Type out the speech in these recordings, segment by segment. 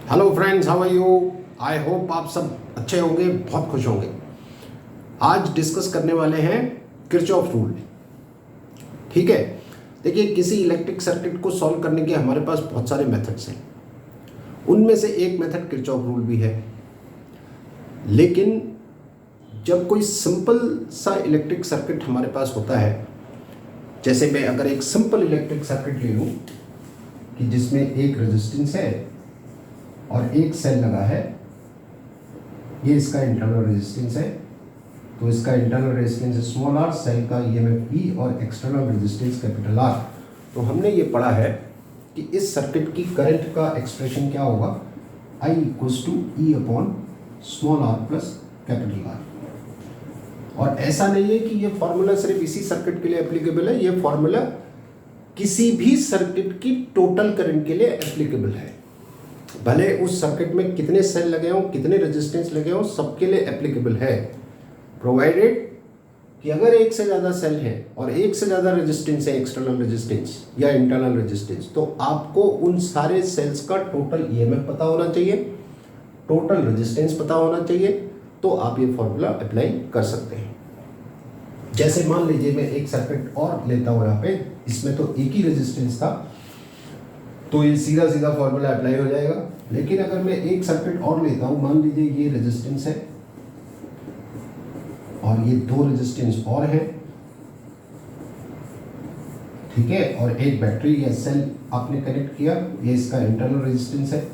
Hello friends, how are you? I hope आप सब अच्छे होंगे, बहुत खुश होंगे। आज डिस्कस करने वाले हैं किरचॉफ रूल। ठीक है, देखिए किसी इलेक्ट्रिक सर्किट को सॉल्व करने के हमारे पास बहुत सारे मेथड्स हैं। उनमें से एक मेथड किरचॉफ रूल भी है। लेकिन जब कोई सिंपल सा इलेक्ट्रिक सर्किट हमारे पास होता है, जैसे मैं अगर एक सिंपल इलेक्ट्रिक सर्किट ले लूँ कि जिसमें एक रेजिस्टेंस है और एक सेल लगा है, ये इसका इंटरनल रेजिस्टेंस है, तो इसका internal resistance small R, cell का ईएमएफ ई और एक्सटर्नल रेजिस्टेंस कैपिटल आर। तो हमने ये पढ़ा है कि इस सर्किट की करंट का एक्सप्रेशन क्या होगा, I equals to E upon small R plus capital R. और ऐसा नहीं है कि ये फॉर्मूला सिर्फ इसी सर्किट के लिए एप्लीकेबल है, ये फॉर्मूला किसी भी सर्किट की टोटल करंट के लिए एप्लीकेबल है। भले उस सर्किट में कितने सेल लगे हों, कितने रेजिस्टेंस लगे हों, सबके लिए एप्लीकेबल है, प्रोवाइडेड कि अगर एक से ज़्यादा सेल है और एक से ज़्यादा रेजिस्टेंस है, एक्सटर्नल रेजिस्टेंस या इंटरनल रेजिस्टेंस, तो आपको उन सारे सेल्स का टोटल ईएमएफ पता होना चाहिए, टोटल रेजिस्टेंस पता होना चाहिए, तो आप ये फॉर्मूला अप्लाई कर सकते हैं। जैसे मान लीजिए मैं एक सर्किट और लेता हूँ, यहाँ पे इसमें तो एक ही रेजिस्टेंस था, तो ये सीधा सीधा फॉर्मूला अप्लाई हो जाएगा। लेकिन अगर मैं एक सर्किट और लेता हूँ, मान लीजिए ये रेजिस्टेंस है और ये दो रेजिस्टेंस और हैं, ठीक है, और एक बैटरी या सेल आपने कनेक्ट किया, ये इसका इंटरनल रेजिस्टेंस है,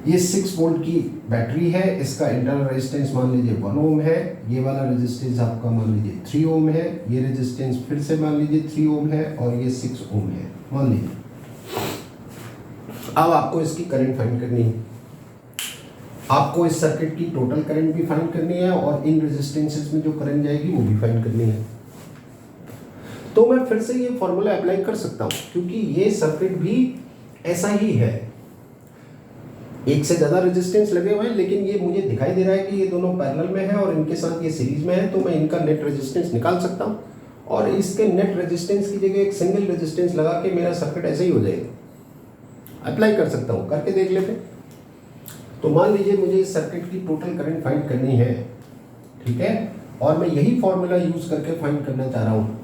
ये 6 वोल्ट की बैटरी है, इसका इंटरनल रेजिस्टेंस मान लीजिए 1 ओम है, ये वाला रेजिस्टेंस आपका मान लीजिए 3 ओम है, ये रेजिस्टेंस फिर से मान लीजिए 3 ओम है और ये 6 ओम है मान लीजिए। अब आपको इसकी करंट फाइंड करनी है, आपको इस सर्किट की टोटल करंट भी फाइंड करनी है और इन रेजिस्टेंसेस में जो करंट जाएगी वो भी फाइंड करनी है। तो मैं फिर से ये फॉर्मूला अप्लाई कर सकता हूँ, क्योंकि ये सर्किट भी ऐसा ही है, एक से ज़्यादा रेजिस्टेंस लगे हुए हैं, लेकिन ये मुझे दिखाई दे रहा है कि ये दोनों पैरेलल में है और इनके साथ ये सीरीज में है, तो मैं इनका नेट रेजिस्टेंस निकाल सकता हूँ और इसके नेट रेजिस्टेंस की जगह एक सिंगल रेजिस्टेंस लगा के मेरा सर्किट ऐसे ही हो जाएगा। अप्लाई कर सकता हूँ, करके देख लेते। तो मान लीजिए मुझे इस सर्किट की टोटल करंट फाइंड करनी है, ठीक है, और मैं यही फॉर्मूला यूज करके फाइंड करना चाह रहा हूँ,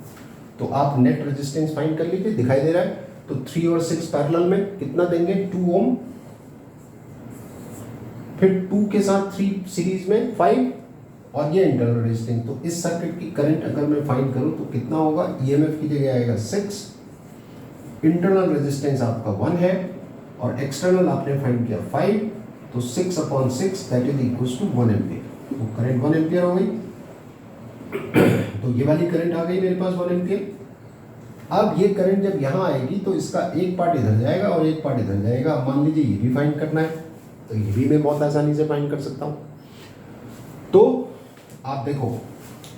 तो आप नेट रेजिस्टेंस फाइंड कर लीजिए, दिखाई दे रहा है। तो 3 और 6 पैरेलल में कितना देंगे, 2 ओम, फिर 2 के साथ 3 सीरीज में 5 और ये इंटरनल रेजिस्टेंस। तो इस सर्किट की करंट अगर मैं फाइंड करूं तो कितना होगा, ईएमएफ की जगह आएगा 6, इंटरनल रेजिस्टेंस आपका 1 है और एक्सटर्नल आपने फाइंड किया 5, तो 6/6 that is equals to 1 ampere. तो करंट 1 एम्पियर हो गई, तो ये वाली करंट आ गई मेरे पास 1 एम्पियर। अब ये करंट जब यहाँ आएगी तो इसका एक पार्ट इधर जाएगा और एक पार्ट इधर जाएगा। मान लीजिए ये भी फाइंड करना है, तो ये भी मैं बहुत आसानी से फाइंड कर सकता हूँ। तो आप देखो,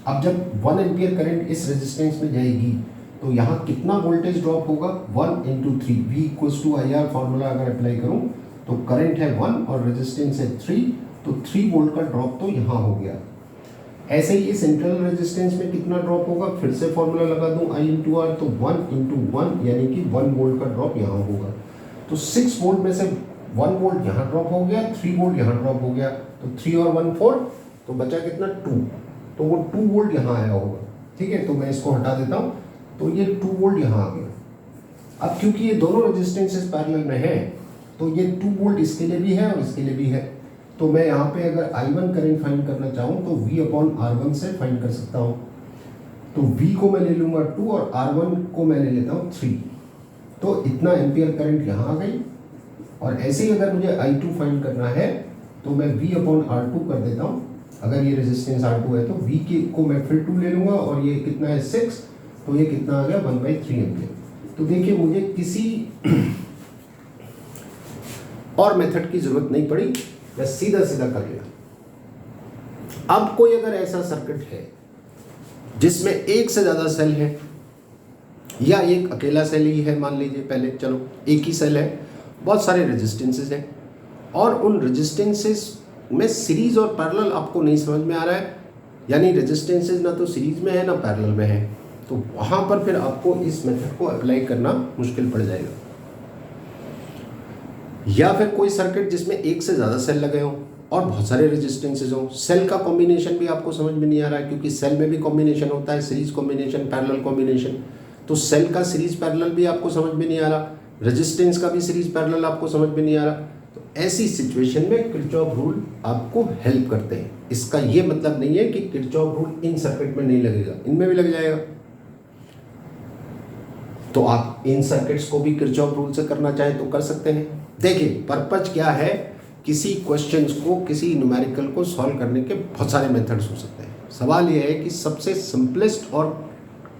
अब जब 1 एम्पियर करंट इस रेजिस्टेंस में जाएगी तो यहाँ कितना वोल्टेज ड्रॉप होगा, 1 × 3, V equals to IR formula अगर अप्लाई करूँ तो करंट है 1 और रेजिस्टेंस है 3, तो 3 वोल्ट का ड्रॉप तो यहाँ हो गया। ऐसे ही इस इंटरनल रेजिस्टेंस में कितना ड्रॉप होगा, फिर से फॉर्मूला लगा दूँ I × R, तो 1 × 1 यानी कि 1 वोल्ट का ड्रॉप यहाँ होगा। तो 6 वोल्ट में से 1 वोल्ट यहाँ ड्रॉप हो गया, 3 वोल्ट यहाँ ड्रॉप हो गया, तो 3 और 1 4, तो बचा कितना 2, तो वो 2 वोल्ट यहाँ आया होगा। ठीक है, तो मैं इसको हटा देता हूँ, तो ये 2 वोल्ट यहाँ आ गया। अब क्योंकि ये दोनों रेजिस्टेंसेस पैरेलल में हैं, तो ये 2 वोल्ट इसके लिए भी है और इसके लिए भी है। तो मैं यहाँ पे अगर I1 करंट फाइंड करना चाहूँ तो V/R1 से फाइंड कर सकता हूँ। तो V को मैं ले लूँगा 2 और R1 को मैं ले लेता हूँ 3, तो इतना एम्पियर करंट यहाँ आ गई। और ऐसे ही अगर मुझे I2 फाइंड करना है तो मैं V/R2 कर देता हूँ। अगर ये रेजिस्टेंस R2 है तो V को मैं फिर 2 ले लूँगा और ये कितना है 6, तो ये कितना आ गया 1/3 एम्पियर। तो देखिए मुझे किसी और मेथड की जरूरत नहीं पड़ी, मैं सीधा सीधा कर लिया। अब कोई अगर ऐसा सर्किट है जिसमें एक से ज़्यादा सेल है या एक अकेला सेल ही है, मान लीजिए पहले चलो एक ही सेल है, बहुत सारे रेजिस्टेंसेस हैं और उन रेजिस्टेंसेस में सीरीज और पैरेलल आपको नहीं समझ में आ रहा है, यानी रेजिस्टेंसेस ना तो सीरीज में है ना पैरेलल में है, तो वहाँ पर फिर आपको इस मेथड को अप्लाई करना मुश्किल पड़ जाएगा। या फिर कोई सर्किट जिसमें एक से ज़्यादा सेल लगे हों और बहुत सारे रेजिस्टेंसेज हों। सेल का कॉम्बिनेशन भी आपको समझ में नहीं आ रहा है, क्योंकि सेल में भी कॉम्बिनेशन होता है, सीरीज कॉम्बिनेशन, पैरेलल कॉम्बिनेशन। तो सेल का सीरीज पैरेलल भी आपको समझ में नहीं आ रहा, रेजिस्टेंस का भी सीरीज पैरेलल आपको समझ में नहीं आ रहा। तो ऐसी सिचुएशन में किरचॉफ रूल आपको हेल्प करते हैं। इसका ये मतलब नहीं है कि किरचॉफ रूल इन सर्किट में नहीं लगेगा, इनमें भी लग जाएगा। तो आप इन सर्किट्स को भी किरचॉफ रूल से करना चाहें तो कर सकते हैं। देखिए पर्पज क्या है, किसी क्वेश्चंस को, किसी न्यूमेरिकल को सॉल्व करने के बहुत सारे मेथड्स हो सकते हैं। सवाल यह है कि सबसे सिंपलेस्ट और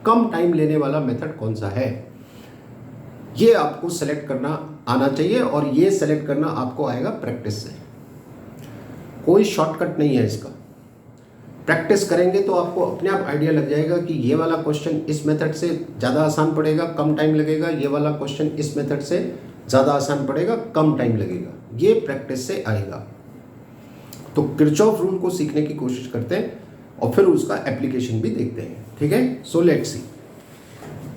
कम टाइम लेने वाला मेथड कौन सा है, ये आपको सेलेक्ट करना आना चाहिए। और ये सेलेक्ट करना आपको आएगा प्रैक्टिस से, कोई शॉर्टकट नहीं है इसका। प्रैक्टिस करेंगे तो आपको अपने आप आइडिया लग जाएगा कि ये वाला क्वेश्चन इस मेथड से ज़्यादा आसान पड़ेगा, कम टाइम लगेगा, ये वाला क्वेश्चन इस मेथड से ज़्यादा आसान पड़ेगा, कम टाइम लगेगा। ये प्रैक्टिस से आएगा। तो किरचॉफ रूल को सीखने की कोशिश करते हैं और फिर उसका एप्लीकेशन भी देखते हैं। ठीक है, सो लेट्स सी।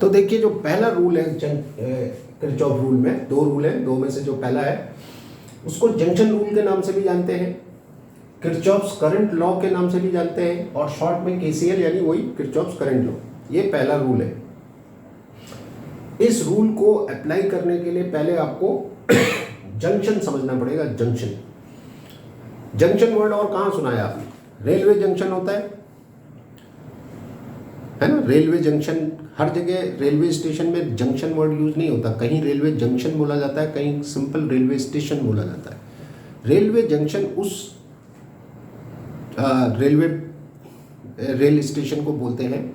तो देखिए जो पहला रूल है किरचॉफ रूल में, दो रूल हैं, दो में से जो पहला है उसको जंक्शन रूल के नाम से भी जानते हैं, किरचॉफ्स करंट लॉ के नाम से भी जानते हैं, और शॉर्ट में केसीएल यानी वही किरचॉफ्स करंट लॉ। ये पहला रूल है। इस रूल को अप्लाई करने के लिए पहले आपको जंक्शन समझना पड़ेगा। जंक्शन, जंक्शन वर्ड और कहाँ सुना है आपने? रेलवे जंक्शन होता है ना, रेलवे जंक्शन। हर जगह रेलवे स्टेशन में जंक्शन वर्ड यूज नहीं होता, कहीं रेलवे जंक्शन बोला जाता है, कहीं सिंपल रेलवे स्टेशन बोला जाता है। रेलवे जंक्शन उस रेल स्टेशन को बोलते हैं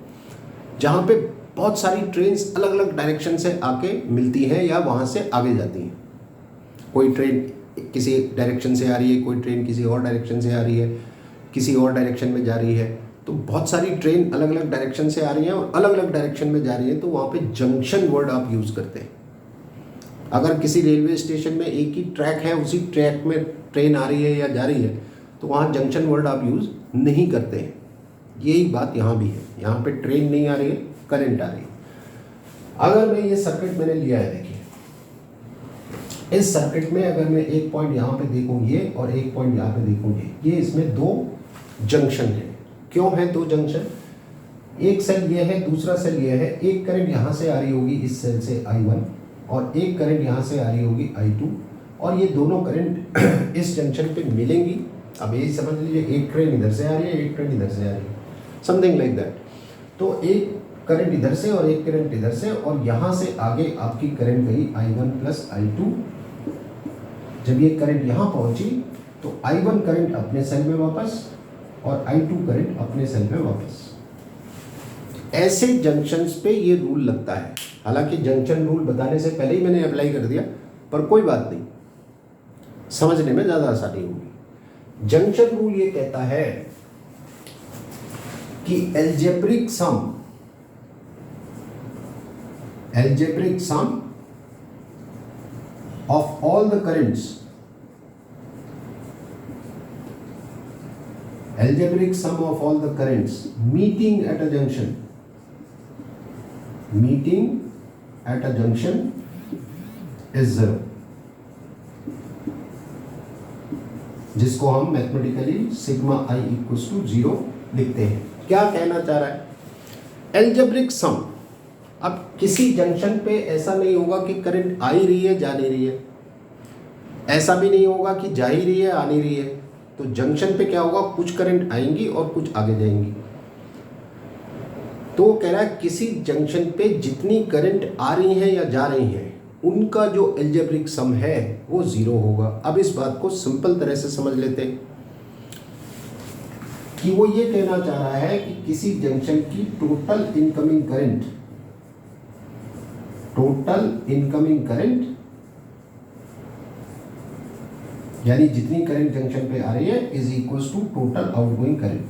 जहाँ पे बहुत सारी ट्रेन्स अलग अलग डायरेक्शन से आके मिलती हैं या वहाँ से आगे जाती हैं। कोई ट्रेन किसी डायरेक्शन से आ रही है, कोई ट्रेन किसी और डायरेक्शन से आ रही है, किसी और डायरेक्शन में जा रही है। तो बहुत सारी ट्रेन अलग अलग डायरेक्शन से आ रही हैं और अलग अलग डायरेक्शन में जा रही हैं, तो वहाँ पे जंक्शन वर्ड आप यूज़ करते हैं। अगर किसी रेलवे स्टेशन में एक ही ट्रैक है, उसी ट्रैक में ट्रेन आ रही है या जा रही है, तो वहाँ जंक्शन वर्ड आप यूज़ नहीं करते हैं। यही बात यहाँ भी है, यहाँ पे ट्रेन नहीं आ रही है, करंट आ रही है। अगर मैं ये सर्किट मैंने लिया है, देखिए इस सर्किट में अगर मैं एक पॉइंट यहाँ पे देखूँ ये और एक पॉइंट यहाँ पे देखूँ ये इसमें दो जंक्शन है। क्यों है दो जंक्शन? एक सेल ये है, दूसरा सेल ये है। एक करंट यहाँ से आ रही होगी इस सेल से I1 और एक करंट यहाँ से आ रही होगी I2, और ये दोनों करंट इस जंक्शन पे मिलेंगी। अब यही समझ लीजिए एक ट्रेन इधर से आ रही है, एक ट्रेन इधर से आ रही है, समथिंग लाइक दैट। तो एक करंट इधर से और एक करंट इधर से, और यहाँ से आगे आपकी करंट गई I1 प्लस I2। जब ये करंट यहाँ पहुँची तो I1 करंट अपने सेल में वापस और I2 करंट अपने सेल में वापस। ऐसे जंक्शंस पे ये रूल लगता है। हालांकि जंक्शन रूल बताने से पहले ही मैंने अप्लाई कर दिया, पर कोई बात नहीं, समझने में ज़्यादा आसानी होगी। जंक्शन रूल ये कहता है कि algebraic sum of all the currents, algebraic sum of all the currents meeting at a junction is 0, जिसको हम mathematically sigma I equals to 0 लिखते हैं। क्या कहना चाह रहा है? Algebraic sum. अब किसी जंक्शन पे ऐसा नहीं होगा कि करंट आ ही रही है जा नहीं रही है, ऐसा भी नहीं होगा कि जा ही रही है आ नहीं रही है। तो जंक्शन पे क्या होगा, कुछ करंट आएंगी और कुछ आगे जाएंगी। तो कह रहा है किसी जंक्शन पे जितनी करंट आ रही हैं या जा रही हैं उनका जो एल्जेब्रिक सम है वो 0 होगा। अब इस बात को सिंपल तरह से समझ लेते हैं कि वो ये कहना चाह रहा है कि किसी जंक्शन की टोटल इनकमिंग करंट यानी जितनी करंट जंक्शन पे आ रही है is equals to total outgoing current.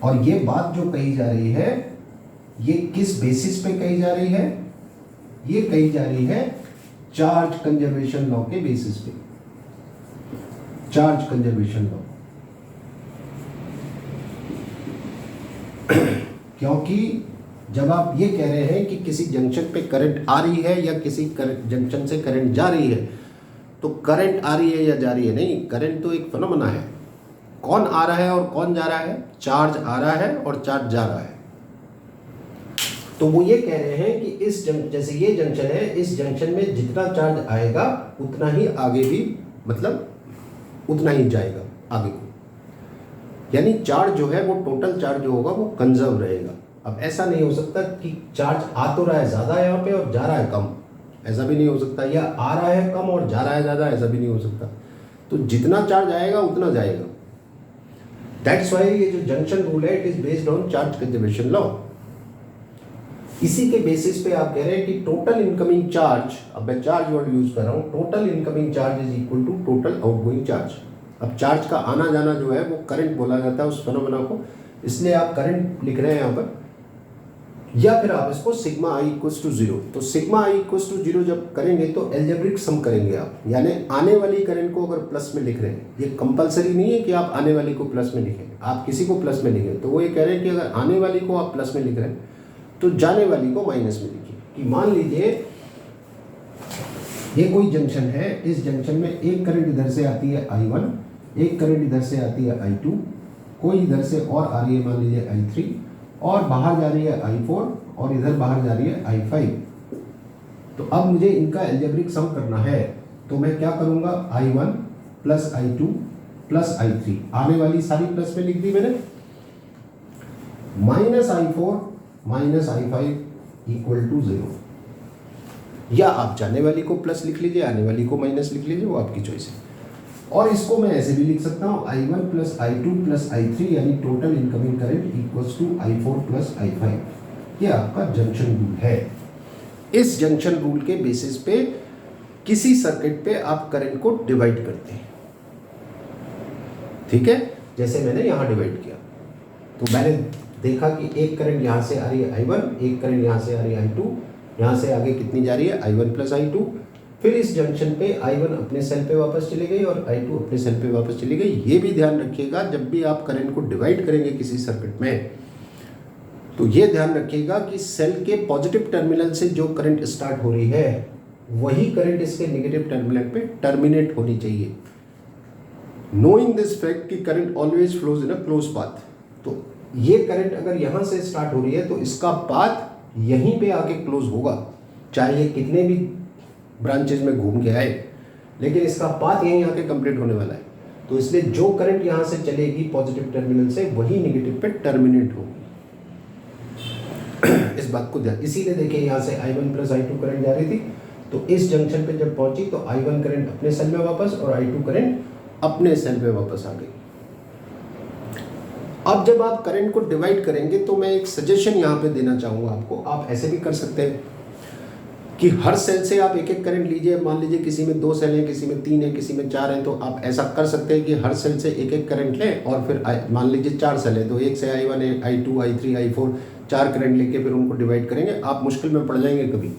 और ये बात जो कही जा रही है ये किस बेसिस पे कही जा रही है? ये कही जा रही है चार्ज कंजर्वेशन लॉ के बेसिस पे। चार्ज कंजर्वेशन लॉ, क्योंकि जब आप ये कह रहे हैं कि किसी जंक्शन पे करंट आ रही है या किसी जंक्शन से करंट जा रही है, तो करंट आ रही है या जा रही है नहीं, करंट तो एक फिनोमेना है। कौन आ रहा है और कौन जा रहा है? चार्ज आ रहा है और चार्ज जा रहा है। तो वो ये कह रहे हैं कि जैसे ये जंक्शन है, इस जंक्शन में जितना चार्ज आएगा उतना ही आगे भी, मतलब उतना ही जाएगा आगे को, यानी चार्ज जो है वो टोटल चार्ज जो होगा वो कंजर्व रहेगा। अब ऐसा नहीं हो सकता कि चार्ज आ तो रहा है ज़्यादा यहाँ पे और जा रहा है कम, ऐसा भी नहीं हो सकता, या आ रहा है कम और जा रहा है ज़्यादा, ऐसा भी नहीं हो सकता। तो जितना चार्ज आएगा उतना जाएगा। दैट्स वाई ये जो जंक्शन रूल है it is based on charge conservation law. इसी के बेसिस पे आप कह रहे हैं कि टोटल इनकमिंग चार्ज, अब मैं चार्ज वर्ड यूज कर रहा हूँ, total incoming charge is equal to total outgoing charge. अब चार्ज का आना जाना जो है वो करंट बोला जाता है उस फिनोमेना को, इसलिए आप करंट लिख रहे हैं यहाँ पर, या फिर आप इसको सिग्मा आई इक्वल्स टू 0। तो सिग्मा आई इक्वल्स टू 0 जब करेंगे तो एल्जेब्रिक सम करेंगे आप, यानी आने वाली करंट को अगर प्लस में लिख रहे हैं, ये कंपलसरी नहीं है कि आप आने वाली को प्लस में लिखें, आप किसी को प्लस में लिखें। तो वो ये कह रहे हैं कि अगर आने वाली को आप प्लस में लिख रहे हैं तो जाने वाली को माइनस में लिखिए। कि मान लीजिए ये कोई जंक्शन है, इस जंक्शन में एक करंट इधर से आती है I1, एक करंट इधर से आती है I2, कोई इधर से और आ रही है मान लीजिए I3, और बाहर जा रही है I4 और इधर बाहर जा रही है I5। तो अब मुझे इनका एल्जेब्रिक सम करना है, तो मैं क्या करूंगा, I1 plus I2 plus I3, आने वाली सारी प्लस में लिख दी मैंने, minus I4 minus I5 equal to 0। या आप जाने वाली को प्लस लिख लीजिए, आने वाली को माइनस लिख लीजिए, वो आपकी चॉइस है। और इसको मैं ऐसे भी लिख सकता हूँ I1 plus I2 plus I3, यानी total incoming current equals to I4 plus I5। ये आपका जंक्शन रूल है। इस जंक्शन रूल के बेसिस पे किसी सर्किट पे आप करंट को डिवाइड करते हैं, ठीक है। जैसे मैंने यहाँ डिवाइड किया, तो मैंने देखा कि एक करंट यहाँ से आ रही है I1, एक करंट यहाँ से आ रही है I2, यहाँ से आगे कितनी जा रही है I1 प्लस I2। फिर इस जंक्शन पे I1 अपने सेल पे वापस चली गई और I2 अपने सेल पे वापस चली गई। ये भी ध्यान रखिएगा जब भी आप करंट को डिवाइड करेंगे किसी सर्किट में, तो ये ध्यान रखिएगा कि सेल के पॉजिटिव टर्मिनल से जो करंट स्टार्ट हो रही है वही करंट इसके नेगेटिव टर्मिनल पे टर्मिनेट होनी चाहिए। नोइंग दिस फैक्ट कि current always flows in a close path, तो ये करंट अगर यहाँ से स्टार्ट हो रही है तो इसका पाथ यहीं पे आके क्लोज होगा, चाहे ये कितने भी ब्रांचेज में घूम के आए, लेकिन इसका पाथ यहीं आके कंप्लीट होने वाला है। तो इसलिए जो करंट यहाँ से चलेगी पॉजिटिव टर्मिनल से वही नेगेटिव पे टर्मिनेट होगी। इस बात को ध्यान, इसीलिए देखिए यहाँ से I1 प्लस I2 करंट जा रही थी, तो इस जंक्शन पे जब पहुंची तो I1 करंट अपने सेल में वापस और I2 करंट अपने सेल में वापस आ गई। अब जब आप करंट को डिवाइड करेंगे तो मैं एक सजेशन यहाँ पे देना चाहूँगा आपको, आप ऐसे भी कर सकते हैं कि हर सेल से आप एक एक करंट लीजिए। मान लीजिए किसी में 2 सेल हैं, किसी में 3 है, किसी में 4 हैं, तो आप ऐसा कर सकते हैं कि हर सेल से एक एक करंट लें और फिर मान लीजिए 4 सेल है तो एक से I1 I2 I3 I4 4 current लेके फिर उनको डिवाइड करेंगे। आप मुश्किल में पड़ जाएंगे कभी।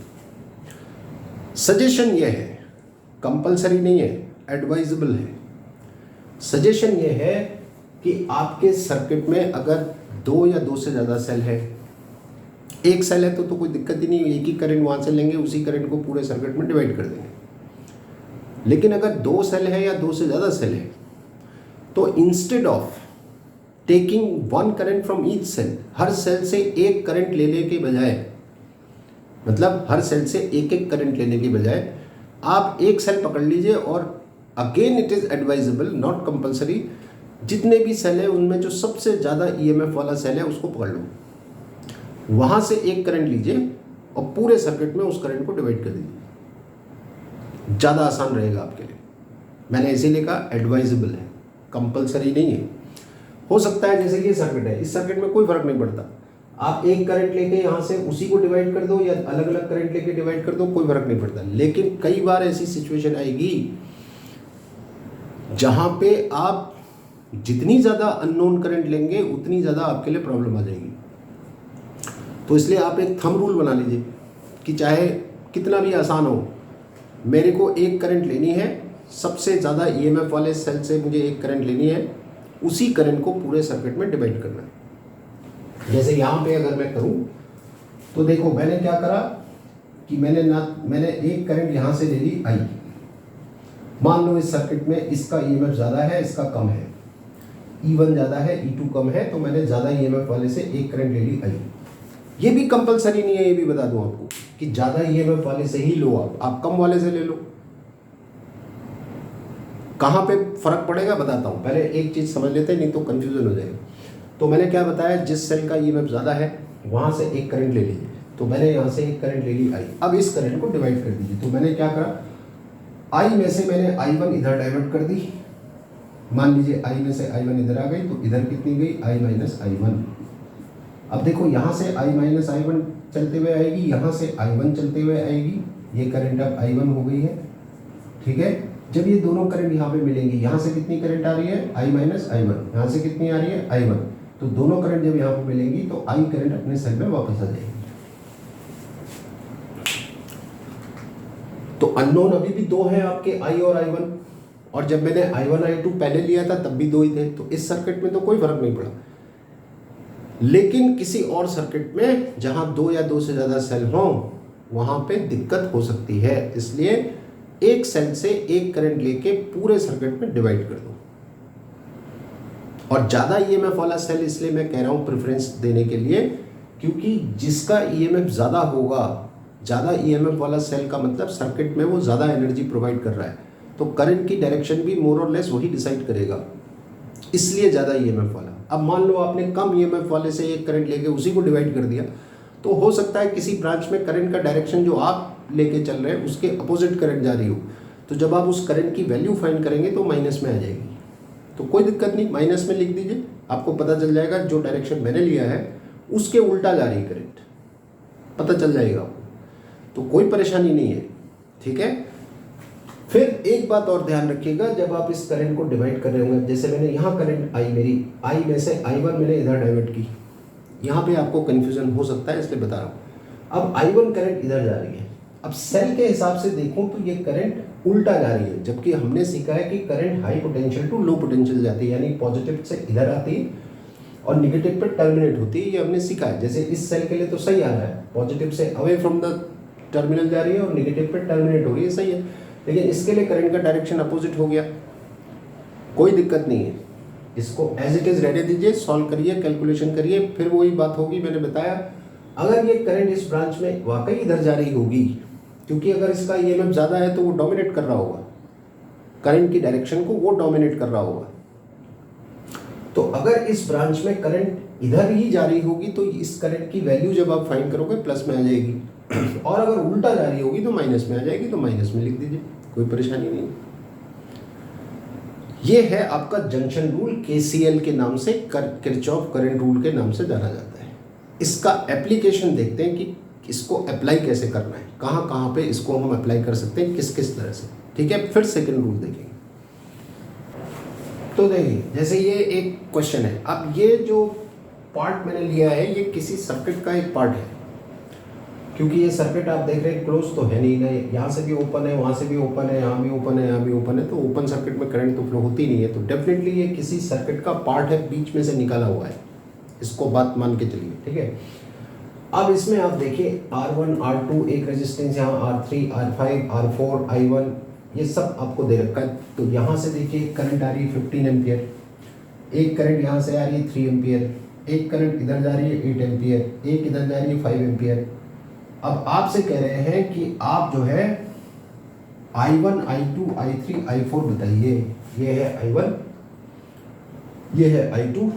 सजेशन ये है, कंपलसरी नहीं है, एडवाइजेबल है। सजेशन ये है कि आपके सर्किट में अगर 2 या 2 से ज़्यादा सेल है, एक सेल है तो कोई दिक्कत ही नहीं, एक ही करंट वहाँ से लेंगे, उसी करंट को पूरे सर्किट में डिवाइड कर देंगे। लेकिन अगर 2 सेल है या 2 से ज़्यादा सेल है तो instead of taking 1 current from each cell, हर सेल से एक करंट लेने के बजाय, मतलब हर सेल से एक एक करंट लेने के बजाय आप एक सेल पकड़ लीजिए और again it is advisable not compulsory, जितने भी सेल है उनमें जो सबसे ज़्यादा EMF वाला सेल है उसको पकड़ लो, वहाँ से एक करंट लीजिए और पूरे सर्किट में उस करंट को डिवाइड कर दीजिए। ज़्यादा आसान रहेगा आपके लिए। मैंने इसीलिए कहा एडवाइजेबल है, कंपलसरी नहीं है। हो सकता है जैसे ये सर्किट है, इस सर्किट में कोई फर्क नहीं पड़ता, आप एक करंट लेके यहाँ से उसी को डिवाइड कर दो या अलग अलग करंट लेके डिवाइड कर दो, कोई फर्क नहीं पड़ता। लेकिन कई बार ऐसी सिचुएशन आएगी जहाँ पे आप जितनी ज़्यादा अननोन करंट लेंगे उतनी ज़्यादा आपके लिए प्रॉब्लम आ जाएगी। तो इसलिए आप एक थंब रूल बना लीजिए कि चाहे कितना भी आसान हो, मेरे को एक करंट लेनी है, सबसे ज़्यादा EMF वाले सेल से मुझे एक करंट लेनी है, उसी करंट को पूरे सर्किट में डिवाइड करना है। जैसे यहाँ पे अगर मैं करूँ तो देखो मैंने क्या करा कि मैंने एक करंट यहाँ से ले ली आई। मान लो इस सर्किट में इसका ईएमएफ ज़्यादा है, इसका कम है, E1 ज़्यादा है, E2 कम है, तो मैंने ज़्यादा ईएमएफ वाले से एक करंट ले ली आई। ये भी कंपलसरी नहीं है, ये भी बता दूं आपको कि ज़्यादा ईएमएफ वाले से ही लो, आप कम वाले से ले लो। कहाँ पे फर्क पड़ेगा बताता हूँ, पहले एक चीज़ समझ लेते हैं, नहीं तो कन्फ्यूजन हो जाएगा। तो मैंने क्या बताया, जिस सेल का ईएमएफ ज़्यादा है वहाँ से एक करंट ले लीजिए। तो मैंने यहाँ से एक करंट ले ली आई। अब इस करंट को डिवाइड कर दीजिए। तो मैंने क्या करा, आई में से मैंने I1 इधर डाइवर्ट कर दी। मान लीजिए आई में से I1 इधर आ गई, तो इधर कितनी गई, I माइनस I1। अब देखो यहाँ से I माइनस I1 चलते हुए आएगी, यहाँ से I1 चलते हुए आएगी, ये करंट अब I1 हो गई है। ठीक है, जब ये दोनों करंट यहाँ पे मिलेंगे, यहाँ से कितनी करंट आ रही है, I माइनस I1, यहाँ से कितनी आ रही है, I1। तो दोनों करंट जब यहाँ पे मिलेंगी तो I करंट अपने सेल में वापस आ जाएगी। तो अननोन अभी भी दो हैं आपके, I और I1, और जब मैंने I1 I2 पहले लिया था तब भी दो ही थे, तो इस सर्किट में तो कोई फर्क नहीं पड़ा। लेकिन किसी और सर्किट में जहां दो या दो से ज़्यादा सेल हों वहां पे दिक्कत हो सकती है, इसलिए एक सेल से एक करंट लेके पूरे सर्किट में डिवाइड कर दो। और ज़्यादा ईएमएफ वाला सेल इसलिए मैं कह रहा हूँ प्रेफरेंस देने के लिए, क्योंकि जिसका ईएमएफ ज़्यादा होगा, ज़्यादा ईएमएफ वाला सेल का मतलब सर्किट में वो ज़्यादा एनर्जी प्रोवाइड कर रहा है, तो करंट की डायरेक्शन भी मोर और लेस वही डिसाइड करेगा, इसलिए ज़्यादा ईएमएफ वाला। अब मान लो आपने कम ईएमएफ वाले से एक करंट लेके उसी को डिवाइड कर दिया, तो हो सकता है किसी ब्रांच में करंट का डायरेक्शन जो आप लेके चल रहे हैं उसके अपोजिट करंट जा रही हो, तो जब आप उस करंट की वैल्यू फाइंड करेंगे तो माइनस में आ जाएगी। तो कोई दिक्कत नहीं, माइनस में लिख दीजिए, आपको पता चल जाएगा जो डायरेक्शन मैंने लिया है उसके उल्टा जा रही करंट, पता चल जाएगा आपको, तो कोई परेशानी नहीं है। ठीक है, फिर एक बात और ध्यान रखिएगा, जब आप इस करंट को डिवाइड कर रहे होंगे, जैसे मैंने यहाँ करंट आई, मेरी आई में से I1 मैंने इधर डाइवर्ट की, यहाँ पे आपको कन्फ्यूजन हो सकता है इसलिए बता रहा हूँ। अब I1 करंट इधर जा रही है, अब सेल के हिसाब से देखूँ तो ये करंट उल्टा जा रही है, जबकि हमने सीखा है कि current high potential to low potential जाती है, यानी पॉजिटिव से इधर आती है और निगेटिव पे टर्मिनेट होती है, ये हमने सीखा है। जैसे इस सेल के लिए तो सही आ रहा है, पॉजिटिव से अवे फ्रॉम द टर्मिनल जा रही है और निगेटिव पे टर्मिनेट हो रही है, सही है। लेकिन इसके लिए करंट का डायरेक्शन अपोजिट हो गया, कोई दिक्कत नहीं है, इसको एज इट इज रहने दीजिए, सॉल्व करिए, कैलकुलेशन करिए, फिर वही बात होगी मैंने बताया। अगर ये करंट इस ब्रांच में वाकई इधर जा रही होगी, क्योंकि अगर इसका ईएमएफ ज़्यादा है तो वो डोमिनेट कर रहा होगा, करंट की डायरेक्शन को वो डोमिनेट कर रहा होगा। तो अगर इस ब्रांच में करंट इधर ही जा रही होगी तो इस करंट की वैल्यू जब आप फाइंड करोगे प्लस में आ जाएगी, और अगर उल्टा जा रही होगी तो माइनस में आ जाएगी, तो माइनस में लिख दीजिए, कोई परेशानी नहीं। ये है आपका जंक्शन रूल, केसीएल के नाम से, किरचॉफ करंट रूल के नाम से जाना जाता है। इसका एप्लीकेशन देखते हैं कि इसको अप्लाई कैसे करना है, कहाँ कहाँ पे इसको हम अप्लाई कर सकते हैं, किस किस तरह से। ठीक है, फिर सेकंड रूल देखेंगे। तो देखिए, जैसे ये एक क्वेश्चन है, अब ये जो पार्ट मैंने लिया है ये किसी सर्किट का एक पार्ट है, क्योंकि ये सर्किट आप देख रहे हैं क्लोज तो है नहीं ना, यहाँ से भी ओपन है, वहाँ से भी ओपन है, यहाँ भी ओपन है, यहाँ भी ओपन है, तो ओपन सर्किट में करंट तो फ्लो होती नहीं है, तो डेफिनेटली ये किसी सर्किट का पार्ट है, बीच में से निकाला हुआ है, इसको बात मान के चलिए। ठीक है, अब इसमें आप देखिए R1 R2, एक रेजिस्टेंस यहाँ R3 R5 R4 I1, ये सब आपको दे रखा है। तो यहाँ से देखिए करंट आ रही है 15 एम्पियर, एक करंट यहाँ से आ रही है 3 एम्पियर, एक करंट इधर जा रही है 8 एम्पियर, एक इधर जा रही है 5 एम्पियर। अब आपसे कह रहे हैं कि आप जो है I1 I2 I3 I4 बताइए। ये है I1, ये है I2,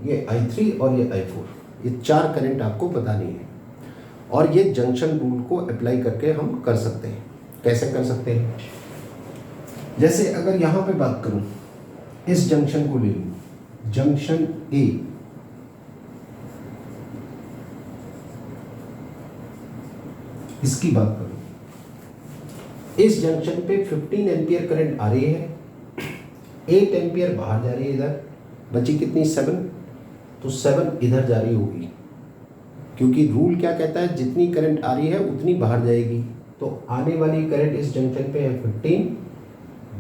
ये I3 और ये I4, ये चार करंट आपको बतानी है, और ये जंक्शन रूल को अप्लाई करके हम कर सकते हैं। कैसे कर सकते हैं, जैसे अगर यहाँ पे बात करूँ, इस जंक्शन को ले लूँ, जंक्शन ए, इसकी बात करूँ, इस जंक्शन पे 15 एम्पियर करंट आ रही है, 8 एम्पियर बाहर जा रही है, इधर बची कितनी 7, तो 7 इधर जा रही होगी, क्योंकि रूल क्या कहता है, जितनी करंट आ रही है उतनी बाहर जाएगी। तो आने वाली करंट इस जंक्शन पे है 15,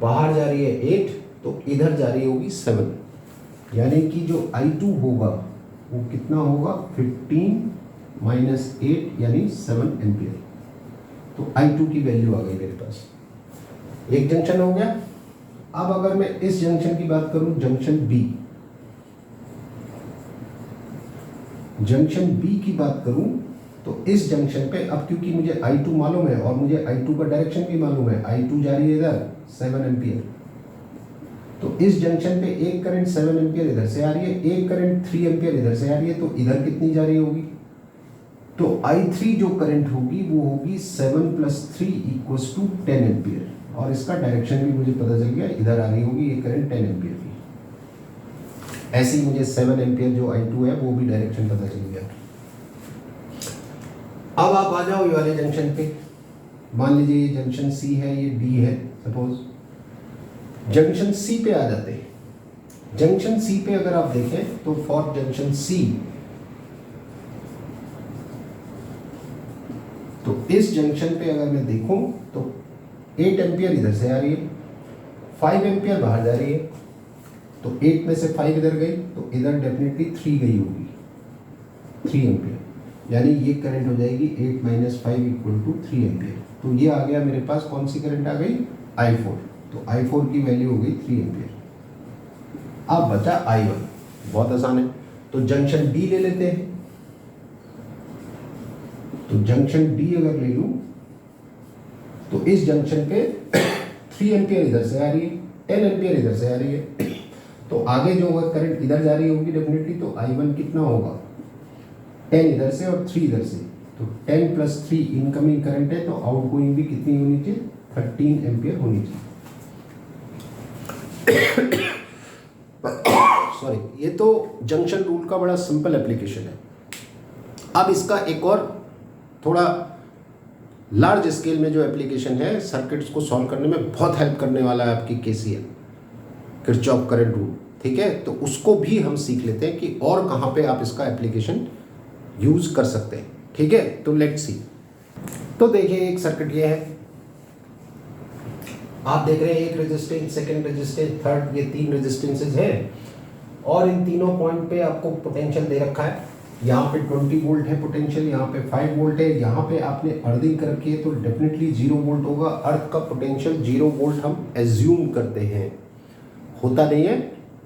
बाहर जा रही है 8, तो इधर जा रही होगी 7, यानी कि जो I2 होगा वो कितना होगा 15 -8 यानी 7 एम्पियर। तो I2 की वैल्यू आ गई मेरे पास। एक जंक्शन हो गया। अब अगर मैं इस जंक्शन की बात करूं, जंक्शन बी की बात करूं, तो इस जंक्शन पे अब क्योंकि मुझे I2 मालूम है और मुझे I2 का डायरेक्शन भी मालूम है, I2 जा रही है इधर 7 एम्पियर। तो इस जंक्शन पे एक करंट 7 एम्पियर इधर से आ रही है, एक करंट 3 एम्पियर इधर से आ रही है, तो इधर कितनी जा रही होगी? तो I3 जो करंट होगी वो होगी 7 + 3 = 10 एम्पियर, और इसका डायरेक्शन भी मुझे पता चल गया, इधर आ रही होगी ये करंट 10 एम्पियर की। ऐसे ही मुझे 7 एम्पियर जो I2 है वो भी डायरेक्शन पता चल गया। अब आप आ जाओ ये वाले जंक्शन पे। मान लीजिए ये जंक्शन C है, ये D है, सपोज जंक्शन C पे आ जाते हैं। जंक्शन C पे अगर आप देखें तो फॉर जंक्शन C, तो इस जंक्शन पे अगर मैं देखूं तो 8 एम्पियर इधर से आ रही है, 5 एम्पियर बाहर जा रही है, तो 8 में से 5 इधर गई तो इधर डेफिनेटली 3 गई होगी, 3 एम्पियर, यानी ये करंट हो जाएगी 8 - 5 = 3 एम्पियर। तो ये आ गया मेरे पास, कौन सी करंट आ गई? I4। तो I4 की वैल्यू हो गई 3 एम्पियर। अब बचा I1, बहुत आसान है। तो जंक्शन D ले लेते हैं। तो जंक्शन D अगर ले लूं तो इस जंक्शन पे 3 एम्पियर इधर से आ रही है, 10 एम्पियर इधर से आ रही है, तो आगे जो होगा करंट इधर जा रही होगी डेफिनेटली, तो I1 कितना होगा? 10 इधर से और 3 इधर से, तो 10 + 3 इनकमिंग करंट है, तो आउटगोइंग भी कितनी होनी चाहिए? 13 एम्पियर होनी चाहिए। सॉरी, ये तो जंक्शन रूल का बड़ा सिंपल एप्लीकेशन है। अब इसका एक और थोड़ा लार्ज स्केल में जो एप्लीकेशन है, सर्किट्स को सॉल्व करने में बहुत हेल्प करने वाला है आपकी KCL, किरचॉफ करंट रूल, ठीक है। तो उसको भी हम सीख लेते हैं कि और कहाँ पे आप इसका एप्लीकेशन यूज कर सकते हैं, ठीक है। तो लेट्स सी। तो देखिए एक सर्किट ये है, आप देख रहे हैं एक रेजिस्टेंस, सेकंड रेजिस्टेंस, थर्ड, ये 3 रेजिस्टेंसेज हैं, और इन तीनों पॉइंट पे आपको पोटेंशियल दे रखा है। यहाँ पे 20 वोल्ट है पोटेंशियल, यहाँ पे 5 वोल्ट है, यहाँ पे आपने अर्थिंग कर रखी है तो डेफिनेटली 0 वोल्ट होगा। अर्थ का पोटेंशियल 0 वोल्ट हम एज्यूम करते हैं, होता नहीं है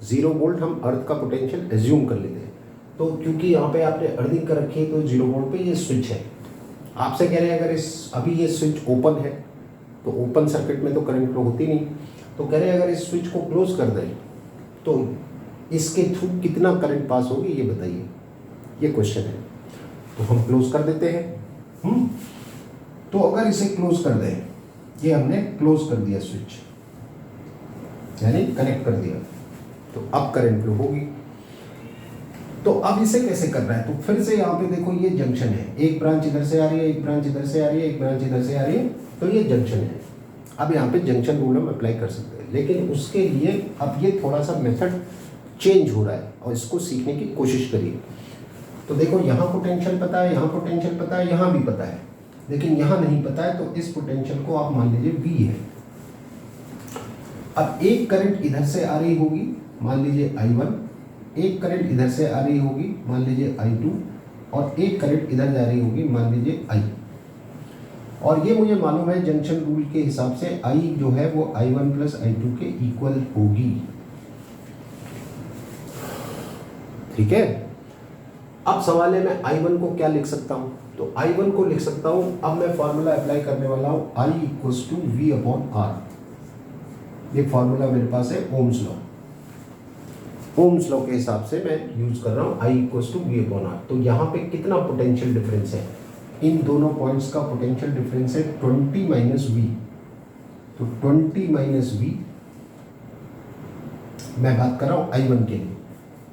0 वोल्ट, हम अर्थ का पोटेंशियल एज्यूम कर लेते हैं। तो क्योंकि यहाँ पे आपने अर्थिंग कर रखी है तो 0 वोल्ट पे ये स्विच है। आपसे कह रहे हैं अगर अभी ये स्विच ओपन है, तो ओपन सर्किट में तो करंट फ्लो होती नहीं, तो कह रहे हैं अगर इस स्विच को क्लोज कर दें तो इसके थ्रू कितना करंट पास होगी, ये बताइए, ये क्वेश्चन है। तो हम क्लोज कर देते हैं। तो अगर इसे क्लोज कर दें, ये हमने क्लोज कर दिया स्विच, यानी कनेक्ट कर दिया, तो अब करंट फ्लो होगी। तो अब इसे कैसे करना है? तो फिर से यहाँ पे देखो ये जंक्शन है, एक ब्रांच इधर से आ रही है, एक ब्रांच इधर से आ रही है, एक ब्रांच इधर से आ रही है, तो ये जंक्शन है। अब यहाँ पे जंक्शन रूल हम अप्लाई कर सकते हैं, लेकिन उसके लिए अब ये थोड़ा सा मेथड चेंज हो रहा है और इसको सीखने की कोशिश करिए। तो देखो यहाँ पोटेंशियल पता है, यहाँ पोटेंशियल पता है, यहाँ भी पता है, लेकिन यहाँ नहीं पता है, तो इस पोटेंशियल को आप मान लीजिए V है। अब एक करंट इधर से आ रही होगी, मान लीजिए I1, एक करंट इधर से आ रही होगी, मान लीजिए I2, और एक करंट इधर जा रही होगी, मान लीजिए I। और ये मुझे मालूम है जंक्शन रूल के हिसाब से I जो है वो I1 + I2 के इक्वल होगी, ठीक है। अब सवाल है मैं I1 को क्या लिख सकता हूँ? तो I1 को लिख सकता हूँ, अब मैं फॉर्मूला अप्लाई करने वाला हूँ, I = V/R। ये फॉर्मूला मेरे पास है ओम्स लॉ, ओम्स लॉ के हिसाब से मैं यूज कर रहा हूँ I = V/R। तो यहाँ पे कितना पोटेंशियल डिफरेंस है? इन दोनों पॉइंट्स का पोटेंशियल डिफरेंस है 20 - V। तो 20 - V, मैं बात कर रहा हूँ I1 के लिए,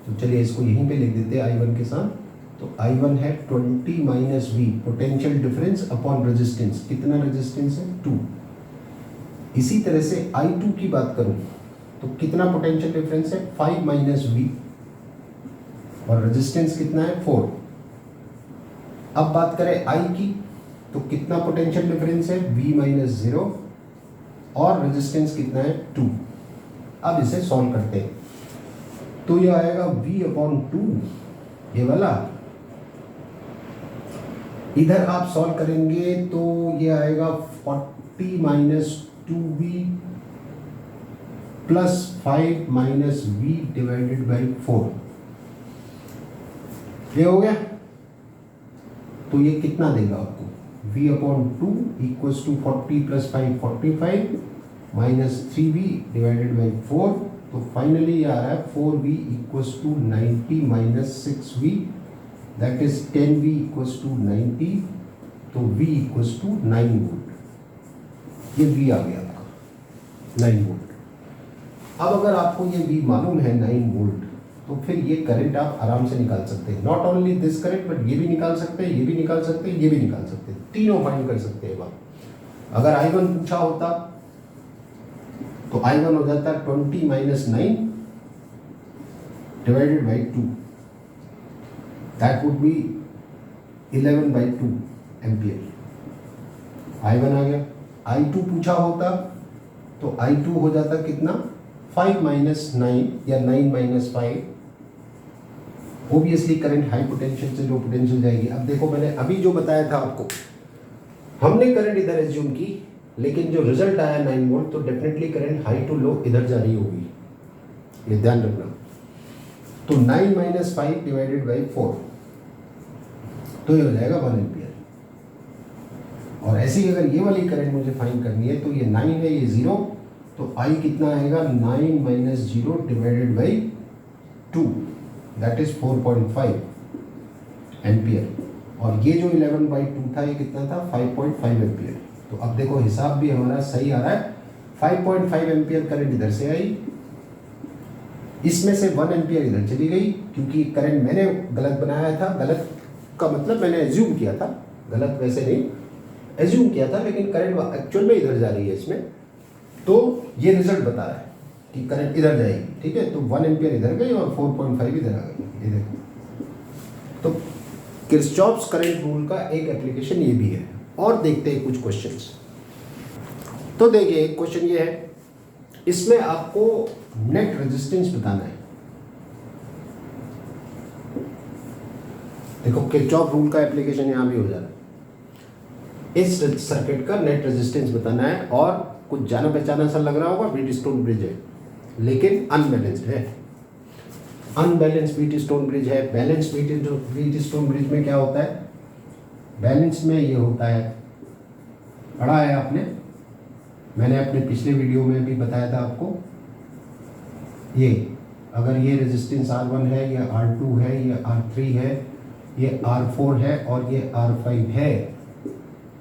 तो चलिए इसको यहीं पे लिख देते हैं I1 के साथ। तो I1 है 20 - V, potential difference upon resistance, कितना रेजिस्टेंस है? 2। इसी तरह से I2 की बात करूं तो कितना पोटेंशियल डिफरेंस है? 5 - V, और रेजिस्टेंस कितना है? 4। अब बात करें I की, तो कितना पोटेंशियल डिफरेंस है? V - 0, और रेजिस्टेंस कितना है? 2। अब इसे सॉल्व करते हैं, तो ये आएगा V/2, ये वाला, इधर आप सॉल्व करेंगे तो ये आएगा 40 minus 2v plus 5 minus v divided by 4। ये हो गया। तो ये कितना देगा आपको, v upon 2 equals to 40 plus 5 45 minus 3v divided by 4। तो फाइनली आ रहा है 4v equals to 90 minus 6v, that is 10v equals to 90। तो v इक्वल्स टू 9 वोल्ट। ये v आ गया आपका 9 वोल्ट। अब अगर आपको ये v मालूम है 9 वोल्ट, तो फिर ये करंट आप आराम से निकाल सकते हैं। Not only this current, but ये भी निकाल सकते हैं, ये भी निकाल सकते हैं, ये भी निकाल सकते हैं, तीनों फाइंड कर सकते हैं आप। अगर I1 पूछा होता तो I1 हो जाता 20 minus 9 divided by 2, that would be 11 by 2 ampere. I1 आ गया। I2 पूछा होता तो I2 हो जाता कितना, 5 माइनस 9 या 9 minus 5। Obviously current high potential से लो पोटेंशियल जाएगी। अब देखो मैंने अभी जो बताया था आपको, हमने करंट इधर एज्यूम की, लेकिन जो रिजल्ट आया 9 वोल्ट, तो definitely current high to low इधर जा रही होगी, ये ध्यान रखना। तो 9 माइनस 5 डिवाइडेड बाई 4, तो ये हो जाएगा 1 एम्पियर। और ऐसे ही अगर ये वाली करंट मुझे फाइंड करनी है, तो ये 9 है, ये 0, तो I कितना आएगा, 9 minus 0 divided by 2, that is 4.5 ampere. और ये जो 11 बाई 2 था, ये कितना था, 5.5 एम्पियर। तो अब देखो हिसाब भी हमारा सही आ रहा है। 5.5 एम्पियर करंट इधर से आई, इसमें से 1 एम्पियर इधर चली गई, क्योंकि करंट मैंने गलत बनाया था। गलत का मतलब मैंने एज्यूम किया था, गलत वैसे नहीं एज्यूम किया था, लेकिन करंट एक्चुअल में इधर जा रही है इसमें। तो ये रिजल्ट बता रहा है कि करंट इधर जाएगी, ठीक है। तो 1 एम्पियर इधर गई और 4.5 इधर आ गई, ये देखो। तो किरचॉफ्स करंट रूल का एक एप्लीकेशन ये भी है। और देखते हैं कुछ क्वेश्चंस। तो देखिए एक क्वेश्चन ये है, इसमें आपको नेट रेजिस्टेंस बताना है। देखो किरचॉफ रूल का एप्लीकेशन यहाँ भी हो जा रहा है। इस सर्किट का नेट रेजिस्टेंस बताना है, और कुछ जाना पहचाना सा लग रहा होगा, व्हीटस्टोन ब्रिज है, लेकिन अनबैलेंस्ड है। अनबैलेंस्ड व्हीटस्टोन ब्रिज है। बैलेंस व्हीटस्टोन ब्रिज में क्या होता है, बैलेंस में ये होता है, पढ़ा है आपने, मैंने अपने पिछले वीडियो में भी बताया था आपको। ये अगर ये रेजिस्टेंस R1 है, ये R2 है, ये R3 है, ये R4 है और ये R5 है,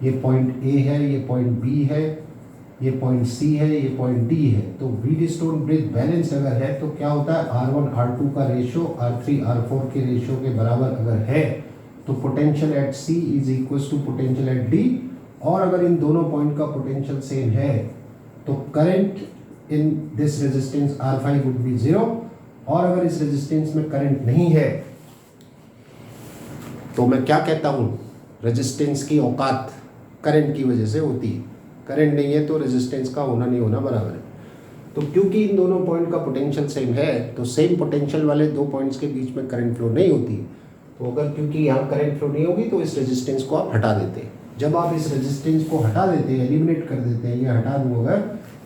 ये पॉइंट A है, ये पॉइंट B है, ये पॉइंट C है, ये पॉइंट D है। तो व्हीटस्टोन ब्रिज बैलेंस अगर है तो क्या होता है, R1 R2 का रेशियो R3 R4 के रेशियो के बराबर अगर है, तो potential at C is equal to potential at D। और अगर इन दोनों पॉइंट का पोटेंशियल सेम है, तो current in this resistance R5 would be 0। और अगर इस रेजिस्टेंस में करंट नहीं है, तो मैं क्या कहता हूँ, रेजिस्टेंस की औकात करंट की वजह से होती है। करंट नहीं है तो रेजिस्टेंस का होना नहीं होना बराबर है। तो क्योंकि इन दोनों पॉइंट का पोटेंशियल सेम है, तो सेम पोटेंशियल वाले दो पॉइंट्स के बीच में करंट फ्लो नहीं होती। तो अगर क्योंकि यहाँ करंट फ्लो नहीं होगी, तो इस रेजिस्टेंस को आप हटा देते हैं। जब आप इस रेजिस्टेंस को हटा देते हैं, एलिमिनेट कर देते हैं, ये हटा दूँ अगर,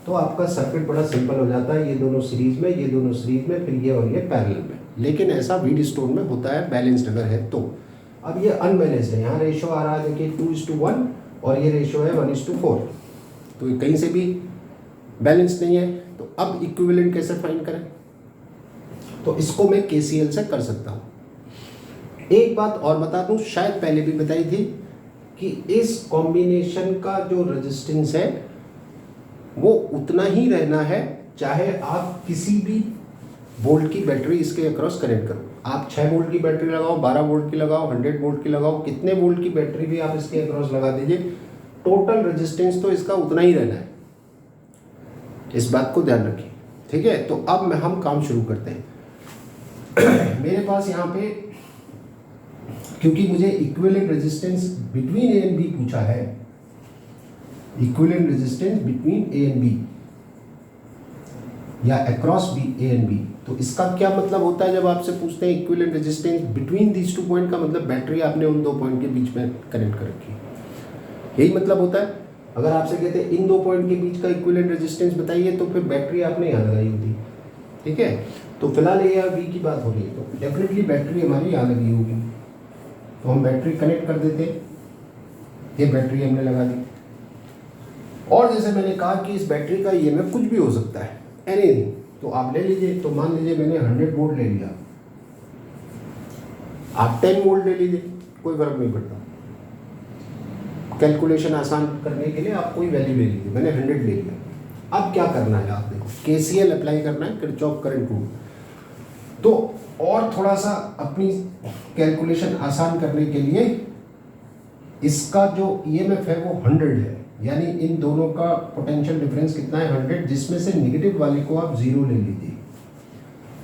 तो आपका सर्किट बड़ा सिंपल हो जाता है। ये दोनों सीरीज में, ये दोनों सीरीज में, फिर ये और ये पैरेलल में। लेकिन ऐसा व्हीटस्टोन में होता है बैलेंस्ड अगर है तो। अब ये अनबैलेंस्ड है, यहाँ रेशियो आ रहा है देखिए 2:1 और ये रेशियो है 1:4, तो ये कहीं से भी बैलेंस नहीं है। तो अब इक्विवेलेंट कैसे फाइंड करें, तो इसको मैं KCL से कर सकता हूँ। एक बात और बता दूँ, शायद पहले भी बताई थी, कि इस कॉम्बिनेशन का जो रेजिस्टेंस है वो उतना ही रहना है, चाहे आप किसी भी वोल्ट की बैटरी इसके अक्रॉस कनेक्ट करो। आप 6 वोल्ट की बैटरी लगाओ, 12 वोल्ट की लगाओ, 100 वोल्ट की लगाओ, कितने वोल्ट की बैटरी भी आप इसके अक्रॉस लगा दीजिए, टोटल रेजिस्टेंस तो इसका उतना ही रहना है। इस बात को ध्यान रखिए, ठीक है। तो अब हम काम शुरू करते हैं। मेरे पास यहाँ पे, क्योंकि मुझे equivalent resistance between A and B पूछा है, equivalent resistance between A and B, या across B A and B. तो इसका क्या मतलब होता है जब आपसे पूछते हैं equivalent resistance between these two point, का मतलब बैटरी आपने उन दो पॉइंट के बीच में कनेक्ट कर रखी है, यही मतलब होता है। अगर आपसे कहते हैं इन दो पॉइंट के बीच का इक्विवेलेंट रेजिस्टेंस बताइए, तो फिर बैटरी आपने यहाँ लगाई होती, ठीक है। तो फिलहाल ये बी की बात हो रही है, तो डेफिनेटली बैटरी हमारी यहाँ लगी होगी, तो हम बैटरी कनेक्ट कर देते, ये बैटरी हमने लगा दी। और जैसे मैंने कहा कि इस बैटरी का ईएमएफ कुछ भी हो सकता है, एनीथिंग। तो आप ले लीजिए, तो मान लीजिए मैंने 100 वोल्ट ले लिया, आप 10 वोल्ट ले लीजिए, कोई फर्क नहीं पड़ता। कैलकुलेशन आसान करने के लिए आप कोई वैल्यू ले लीजिए, मैंने 100 ले लिया। अब क्या करना है, आप देखो केसीएल अप्लाई करना है, किरचॉफ करंट रूल। तो और थोड़ा सा अपनी कैलकुलेशन आसान करने के लिए इसका जो ईएमएफ है वो 100 है, यानी इन दोनों का पोटेंशियल डिफरेंस कितना है 100, जिसमें से नेगेटिव वाले को आप 0 ले लीजिए।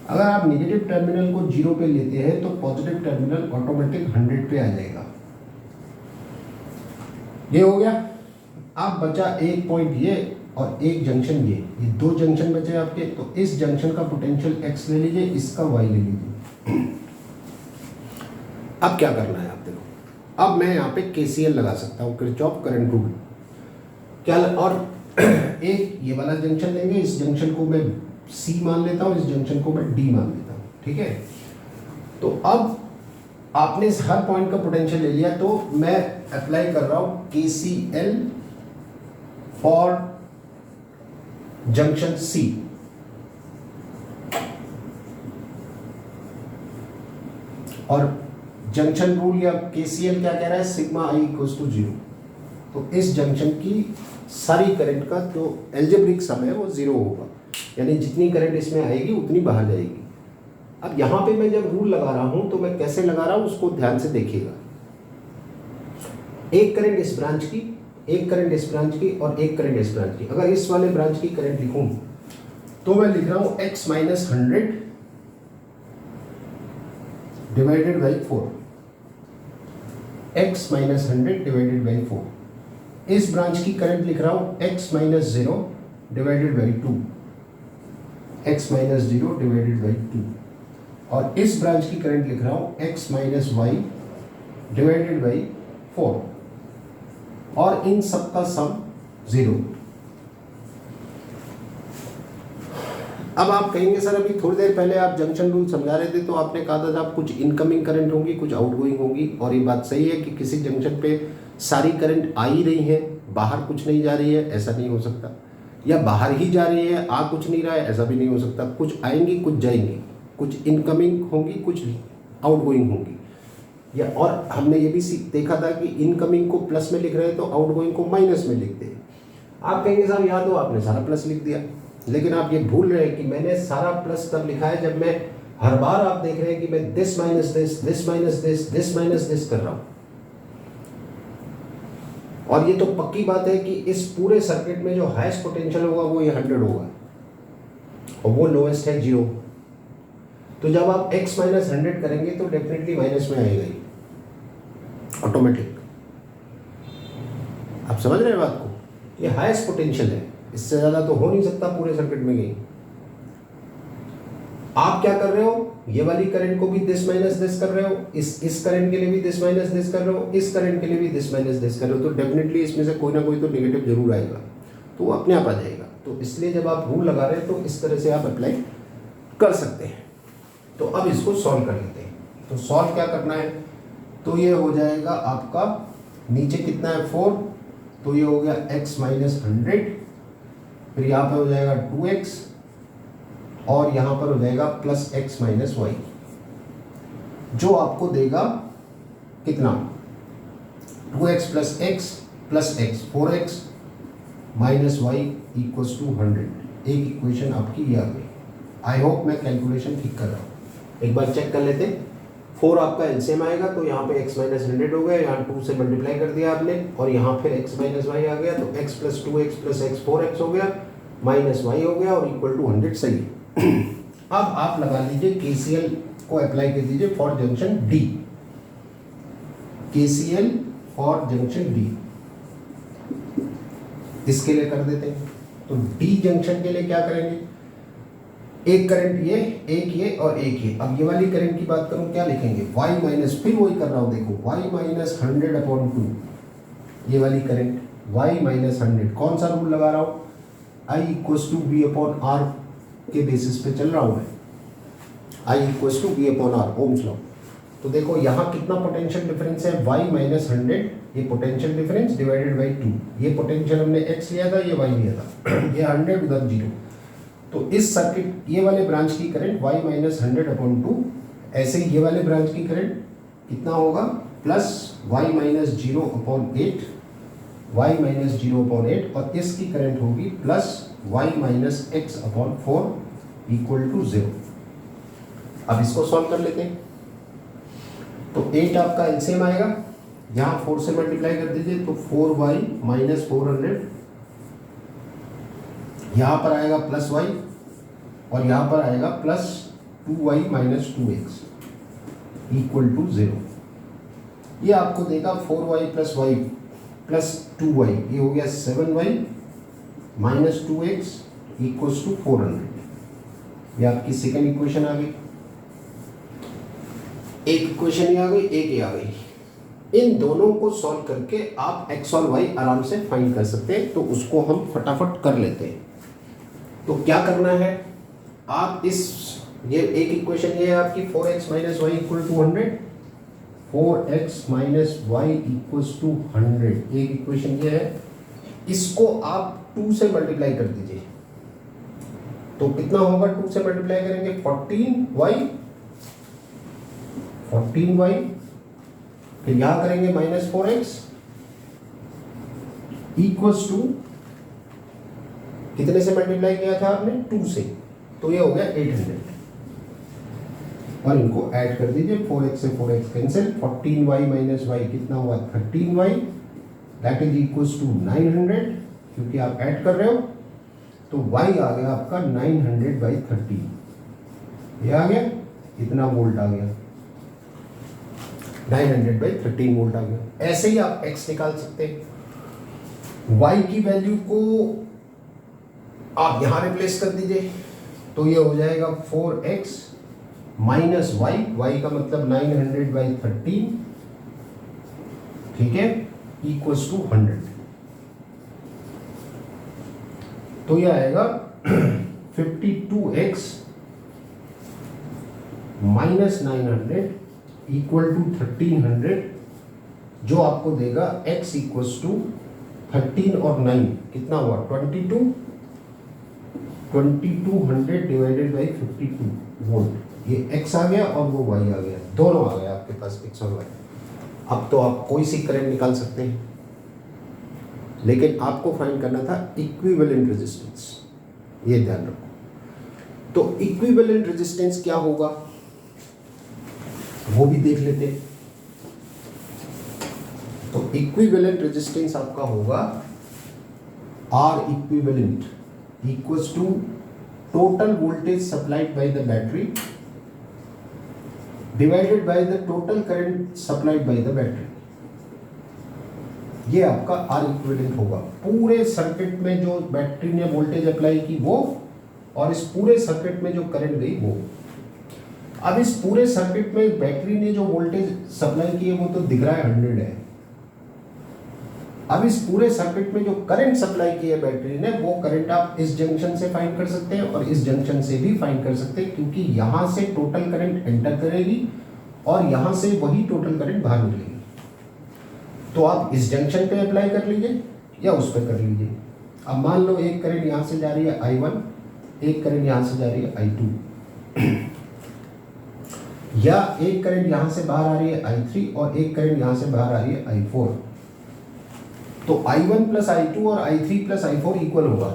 अगर आप नेगेटिव टर्मिनल को 0 पे लेते हैं तो पॉजिटिव टर्मिनल ऑटोमेटिक 100 पे आ जाएगा। ये हो गया। अब बचा एक पॉइंट ये और एक जंक्शन ये दो जंक्शन बचे आपके। तो इस जंक्शन का पोटेंशियल x ले लीजिए, इसका y ले लीजिए। अब क्या करना है आप देखो, अब मैं यहाँ पे KCL लगा सकता हूँ, किरचॉफ करंट रूल। क्या और एक ये वाला जंक्शन लेंगे, इस जंक्शन को मैं C मान लेता हूँ, इस जंक्शन को मैं D मान लेता हूँ, ठीक है। तो अब आपने इस हर पॉइंट का पोटेंशियल ले लिया, तो मैं अप्लाई कर रहा हूँ KCL फॉर जंक्शन C। और जंक्शन रूल या KCL क्या कह रहा है, सिग्मा I इक्वल्स टू 0। तो इस जंक्शन की सारी करंट का जो एल्जेब्रिक सम है वो 0 होगा, यानी जितनी करंट इसमें आएगी उतनी बाहर जाएगी। अब यहाँ पे मैं जब रूल लगा रहा हूँ तो मैं कैसे लगा रहा हूँ उसको ध्यान से देखिएगा। एक करंट इस ब्रांच की, एक करंट इस ब्रांच की और एक करंट इस ब्रांच की। अगर इस वाले ब्रांच की करंट लिखूं तो मैं लिख रहा हूँ x minus 100 divided by 4, x minus 100 divided by 4। इस ब्रांच की करंट लिख रहा हूँ x minus 0 divided by 2, x minus 0 divided by 2। और इस ब्रांच की करंट लिख रहा हूँ x minus y divided by 4, और इन सब का सम 0। अब आप कहेंगे सर अभी थोड़ी देर पहले आप जंक्शन रूल समझा रहे थे तो आपने कहा था आप कुछ इनकमिंग करंट होंगी कुछ आउटगोइंग होंगी, और ये बात सही है कि किसी जंक्शन पे सारी करंट आ ही रही है, बाहर कुछ नहीं जा रही है, ऐसा नहीं हो सकता। या बाहर ही जा रही है, आ कुछ नहीं रहा है, ऐसा भी नहीं हो सकता। कुछ आएंगी कुछ जाएंगी, कुछ इनकमिंग होंगी कुछ आउटगोइंग होंगी। या और हमने ये भी देखा था कि इनकमिंग को प्लस में लिख रहे हैं तो आउटगोइंग को माइनस में लिखते हैं। आप कहेंगे साहब यहाँ तो आपने सारा प्लस लिख दिया, लेकिन आप ये भूल रहे हैं कि मैंने सारा प्लस तब लिखा है जब मैं हर बार आप देख रहे हैं कि मैं this minus this, this minus this, this minus this कर रहा हूँ। और ये तो पक्की बात है कि इस पूरे सर्किट में जो हाईएस्ट पोटेंशियल होगा वो ये 100 होगा और वो लोएस्ट है 0। तो जब आप x माइनस 100 करेंगे तो डेफिनेटली माइनस में आएगा ही ऑटोमेटिक। आप समझ रहे हैं बात को, ये हाईएस्ट पोटेंशियल है, इससे ज़्यादा तो हो नहीं सकता पूरे सर्किट में कहीं। आप क्या कर रहे हो, ये वाली करंट को भी दिस माइनस दिस कर रहे हो, इस करंट के लिए भी दिस माइनस दिस कर रहे हो, इस करंट के लिए भी दिस माइनस दिस कर रहे हो, तो डेफिनेटली इसमें से कोई ना कोई तो नेगेटिव जरूर आएगा, तो वो अपने आप आ जाएगा। तो इसलिए जब आप रूल लगा रहे हैं तो इस तरह से आप अप्लाई कर सकते हैं। तो अब इसको सॉल्व कर लेते हैं। तो सॉल्व क्या करना है, तो ये हो जाएगा आपका नीचे कितना है 4, तो ये हो गया x माइनस 100, फिर यहाँ पे हो जाएगा 2x और यहाँ पर हो जाएगा प्लस x माइनस वाई, जो आपको देगा कितना 2x plus x plus x 4x minus y equals to 100। एक इक्वेशन आपकी ये आ गई। आई होप मैं कैलकुलेशन ठीक कर रहा हूँ, एक बार चेक कर लेते। 4 आपका एलसीएम आएगा तो यहाँ पे x माइनस 100 हो गया, यहाँ 2 से मल्टीप्लाई कर दिया आपने और यहाँ फिर x माइनस वाई आ गया, तो x plus 2x plus x 4x हो गया, माइनस वाई हो गया और इक्वल टू 100। सही। अब आप लगा लीजिए KCL को अप्लाई कर दीजिए for junction D। KCL for junction D इसके लिए कर देते हैं। तो D जंक्शन के लिए क्या करेंगे, एक करंट ये, एक ये और एक ये। अब ये वाली करंट की बात करूं, क्या लिखेंगे, y माइनस, फिर वही कर रहा हूं, देखो y माइनस 100/2, ये वाली करंट y माइनस 100। कौन सा रूल लगा रहा हूं, I इक्वल्स टू V/R के बेसिस पे चल रहा हूं मैं, I equals to V/R, Ohm's law. तो देखो यहाँ कितना पोटेंशियल डिफरेंस है, y माइनस 100, ये पोटेंशियल डिफरेंस डिवाइडेड बाई 2, ये पोटेंशियल हमने x लिया था, ये y लिया था, ये 100 उधर 0। तो इस सर्किट, ये वाले ब्रांच की करंट y माइनस 100/2, ऐसे ही ये वाले ब्रांच की करंट कितना होगा, plus y minus 0/8, y minus 0/8, और इसकी करंट होगी plus y minus x/4 equal to 0। अब इसको सॉल्व कर लेते हैं। तो 8 आपका एलसीएम आएगा, यहाँ 4 से मल्टीप्लाई कर दीजिए तो 4y माइनस 400, यहाँ पर आएगा प्लस y, और यहाँ पर आएगा plus 2y minus 2x equal to 0। ये आपको देगा 4y plus y plus 2y, ये हो गया 7y minus 2x equals to 400। ये आपकी सेकेंड इक्वेशन आ गई। एक इक्वेशन ये आ गई, एक ये आ गई। इन दोनों को सॉल्व करके आप x और y आराम से फाइंड कर सकते हैं, तो उसको हम फटाफट कर लेते हैं। तो क्या करना है, आप इस, ये एक इक्वेशन ये है आपकी 4x minus y equal to 100, 4x minus y equals to 100, एक इक्वेशन ये है। इसको आप 2 से मल्टीप्लाई कर दीजिए, तो कितना होगा, 2 से मल्टीप्लाई करेंगे 14y, फिर यहां करेंगे माइनस 4x इक्वल्स टू, कितने से मल्टीप्लाई किया था आपने, 2 से, तो ये हो गया 800। और इनको ऐड कर दीजिए, 4x से 4x cancel, 14y minus Y कितना हुआ, 13y, that is equals to 900, क्योंकि आप ऐड कर रहे हो। तो y आ गया आपका 900/13, ये आ गया, इतना वोल्ट आ गया, 900/13 वोल्ट आ गया। ऐसे ही आप x निकाल सकते हैं। y की वैल्यू को आप यहां रिप्लेस कर दीजिए, तो ये हो जाएगा 4x माइनस वाई, वाई का मतलब 900/13, ठीक है, इक्वल्स टू 100। तो ये आएगा 52x माइनस 900 इक्वल टू 1300, जो आपको देगा x इक्वल्स टू 13 और 9 कितना हुआ, 2200 डिवाइडेड बाई 52 वोल्ट। ये x आ गया और वो y आ गया, दोनों आ गया आपके पास x और y। अब तो आप कोई सी करंट निकाल सकते हैं, लेकिन आपको फाइंड करना था इक्विवेलेंट रेजिस्टेंस, ये ध्यान रखो। तो इक्विवेलेंट रेजिस्टेंस क्या होगा वो भी देख लेते हैं। तो इक्विवेलेंट रेजिस्टेंस आपका होगा R equivalent equals to total voltage supplied by the battery divided by the total current supplied by the battery. ये आपका R इक्विवेलेंट होगा, पूरे सर्किट में जो बैटरी ने वोल्टेज अप्लाई की वो, और इस पूरे सर्किट में जो करंट गई वो। अब इस पूरे सर्किट में बैटरी ने जो वोल्टेज सप्लाई की है वो तो दिख रहा है 100 है। अब इस पूरे सर्किट में जो करंट सप्लाई की है बैटरी ने, वो करंट आप इस जंक्शन से फाइंड कर सकते हैं और इस जंक्शन से भी फाइंड कर सकते हैं, क्योंकि यहां से टोटल करंट एंटर करेगी और यहां से वही टोटल करंट बाहर निकलेगी। तो आप इस जंक्शन पे अप्लाई कर लीजिए या उस पर कर लीजिए। अब मान लो एक करंट यहां से जा रही है I1, एक करंट यहां से जा रही है I2, या एक करंट यहां से बाहर आ रही है I3 और एक करंट यहां से बाहर आ रही है I4। तो I1 प्लस I2 और I3 प्लस I4 इक्वल होगा,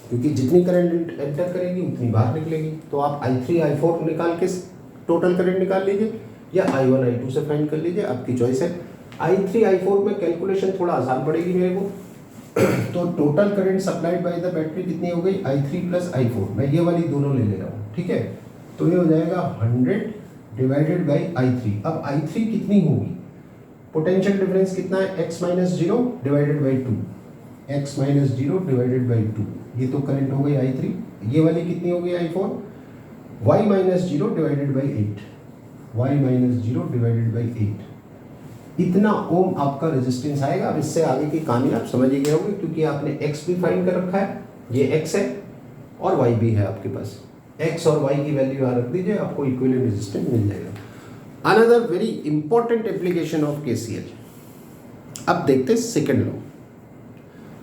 क्योंकि जितनी करंट एंटर करेगी उतनी बाहर निकलेगी। तो आप I3 I4 निकाल के टोटल करंट निकाल लीजिए, या I1 I2 से फाइंड कर लीजिए, आपकी चॉइस है। I3 I4 में कैलकुलेशन थोड़ा आसान पड़ेगी मेरे को। तो total current supplied by the battery कितनी हो गई, I3 प्लस I4, मैं ये वाली दोनों ले रहा हूँ, ठीक है। तो ये हो जाएगा 100 डिवाइडेड बाई I3। अब I3 कितनी होगी, पोटेंशियल डिफरेंस कितना है, x minus 0 divided by 2, x minus 0 divided by 2, ये तो करंट हो गई I3। ये वाली कितनी हो गई I4, y minus 0 divided by 8, y minus 0 divided by 8, इतना ओम आपका रेजिस्टेंस आएगा। अब इससे आगे की कहानी आप समझ ही गए होंगे, क्योंकि आपने x भी फाइंड कर रखा है, ये x है और y भी है आपके पास। x और y की वैल्यू यहाँ रख दीजिए, आपको इक्विवेलेंट रेजिस्टेंस मिल जाएगा। Another very important application of KCL। अब देखते हैं सेकंड लॉ।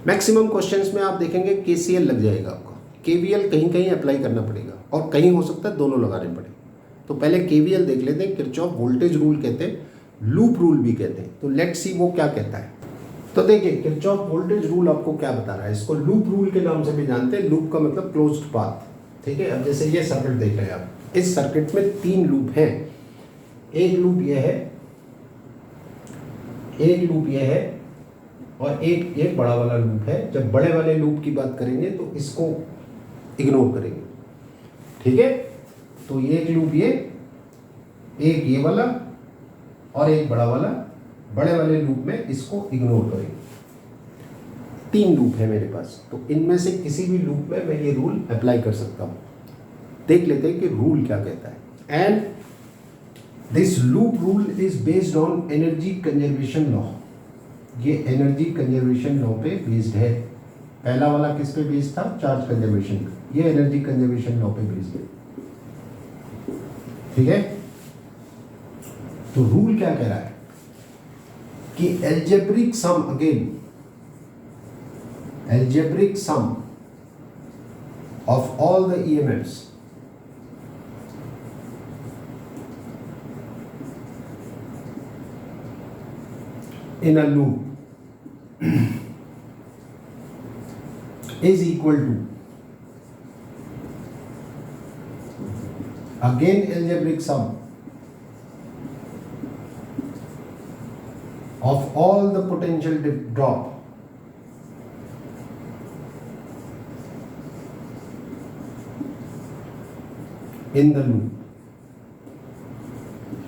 मैक्सिमम क्वेश्चंस में आप देखेंगे KCL लग जाएगा आपका, KVL कहीं कहीं अप्लाई करना पड़ेगा और कहीं हो सकता है दोनों लगाने पड़े। तो पहले KVL देख लेते हैं, किरचॉफ वोल्टेज रूल कहते हैं, लूप रूल भी कहते हैं। तो लेट्स सी वो क्या कहता है। तो देखिए किरचॉफ वोल्टेज रूल आपको क्या बता रहा है, इसको लूप रूल के नाम से भी जानते हैं। लूप का मतलब क्लोज्ड पाथ, ठीक है। अब जैसे ये सर्किट देख रहे हैं आप, इस सर्किट में 3 लूप हैं। एक लूप ये है, एक लूप ये है और एक बड़ा वाला लूप है। जब बड़े वाले लूप की बात करेंगे तो इसको इग्नोर करेंगे, ठीक है। तो ये एक लूप एक ये वाला और एक बड़ा वाला, बड़े वाले लूप में इसको इग्नोर करेंगे। 3 लूप है मेरे पास, तो इनमें से किसी भी लूप में मैं ये रूल अप्लाई कर सकता हूँ। देख लेते हैं कि रूल क्या कहता है। And this loop rule is based on energy conservation law. ये एनर्जी कंजर्वेशन लॉ पे बेस्ड है। पहला वाला किस पे बेस्ड था, चार्ज कंजर्वेशन पे। ये एनर्जी कंजर्वेशन लॉ पे बेस्ड है, ठीक है। तो रूल क्या कह रहा है कि algebraic sum, again algebraic sum of all the EMFs in a loop is equal to, again algebraic sum of all the potential drop in the loop।